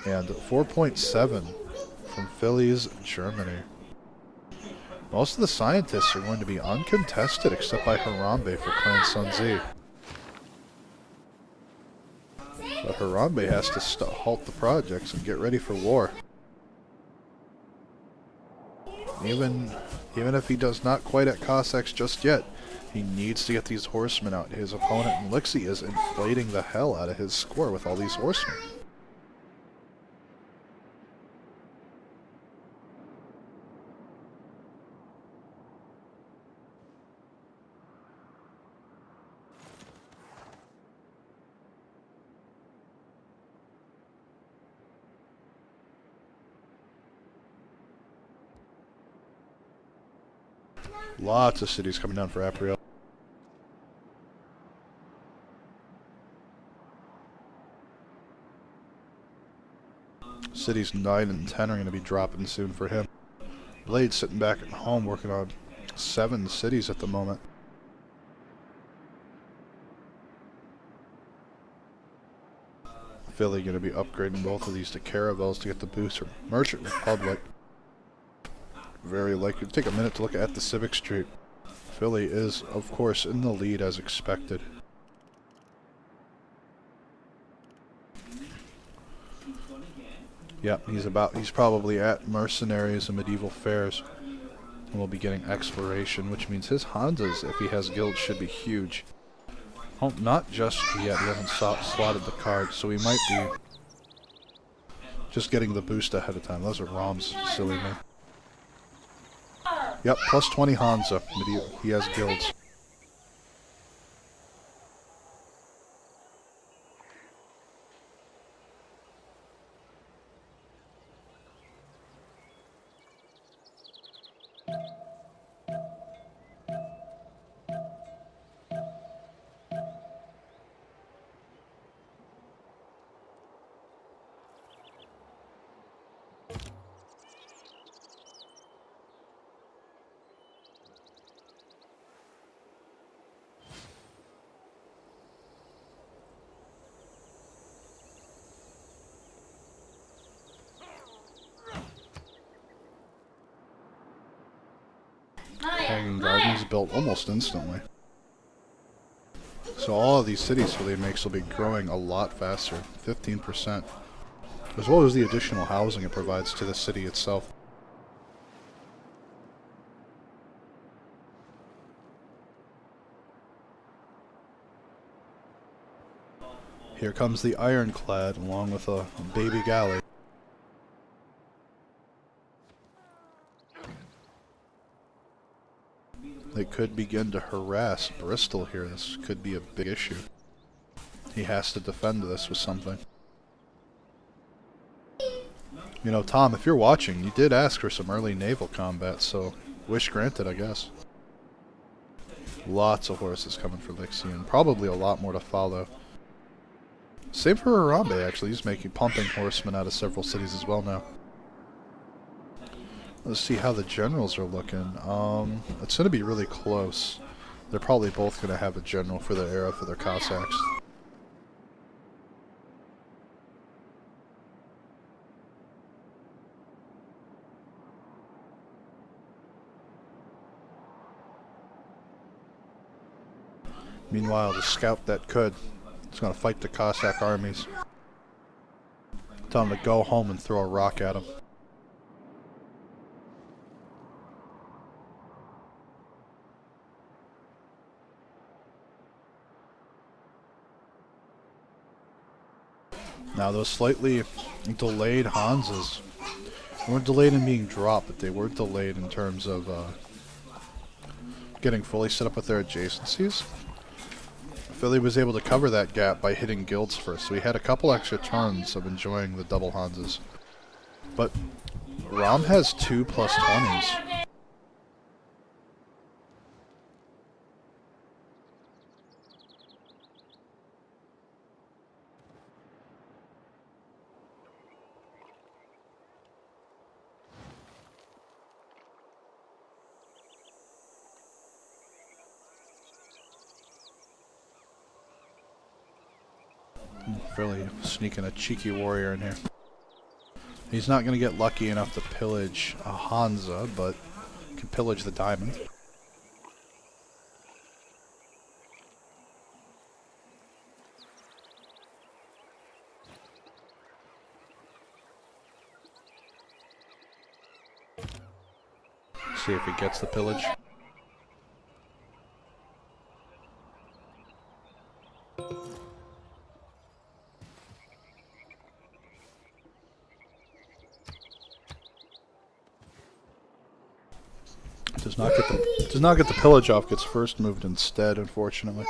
And 4.7 from Philly's Germany. Most of the scientists are going to be uncontested except by Harambe for Clan SunZ. But Harambe has to halt the projects and get ready for war. Even if he does not quite at Cossacks just yet, he needs to get these horsemen out. His opponent in Lixie is inflating the hell out of his score with all these horsemen. Lots of cities coming down for Apriel. Cities 9 and 10 are going to be dropping soon for him. Blade sitting back at home working on 7 cities at the moment. Philly going to be upgrading both of these to caravels to get the boost from Merchant Republic. Very likely. Take a minute to look at the Civic Street. Philly is, of course, in the lead as expected. Yep, he's probably at Mercenaries and Medieval Fairs. And we'll be getting Exploration, which means his Hanzas, if he has guilds, should be huge. Oh, not just yet. We haven't slotted the card, so we might be just getting the boost ahead of time. Those are ROMs, silly me. Yep, plus 20 Hansa. He has guilds. Hanging Gardens built almost instantly. So all of these cities Philly makes will be growing a lot faster, 15%, as well as the additional housing it provides to the city itself. Here comes the Ironclad along with a baby galley. They could begin to harass Bristol here. This could be a big issue. He has to defend this with something. You know, Tom, if you're watching, you did ask for some early naval combat, so wish granted, I guess. Lots of horses coming for Lixian. Probably a lot more to follow. Same for Harambe, actually. He's pumping horsemen out of several cities as well now. Let's see how the generals are looking. It's going to be really close. They're probably both going to have a general for their era for their Cossacks. Meanwhile, the scout that could is going to fight the Cossack armies. Tell them to go home and throw a rock at them. Now those slightly delayed Hansas weren't delayed in being dropped, but they were delayed in terms of getting fully set up with their adjacencies. Philly was able to cover that gap by hitting guilds first, so he had a couple extra turns of enjoying the double Hansas. But Rom has 2 plus 20s. Really sneaking a cheeky warrior in here. He's not going to get lucky enough to pillage a Hansa, but can pillage the diamond. See if he gets the pillage. Does not get the pillage off, gets first moved instead, unfortunately.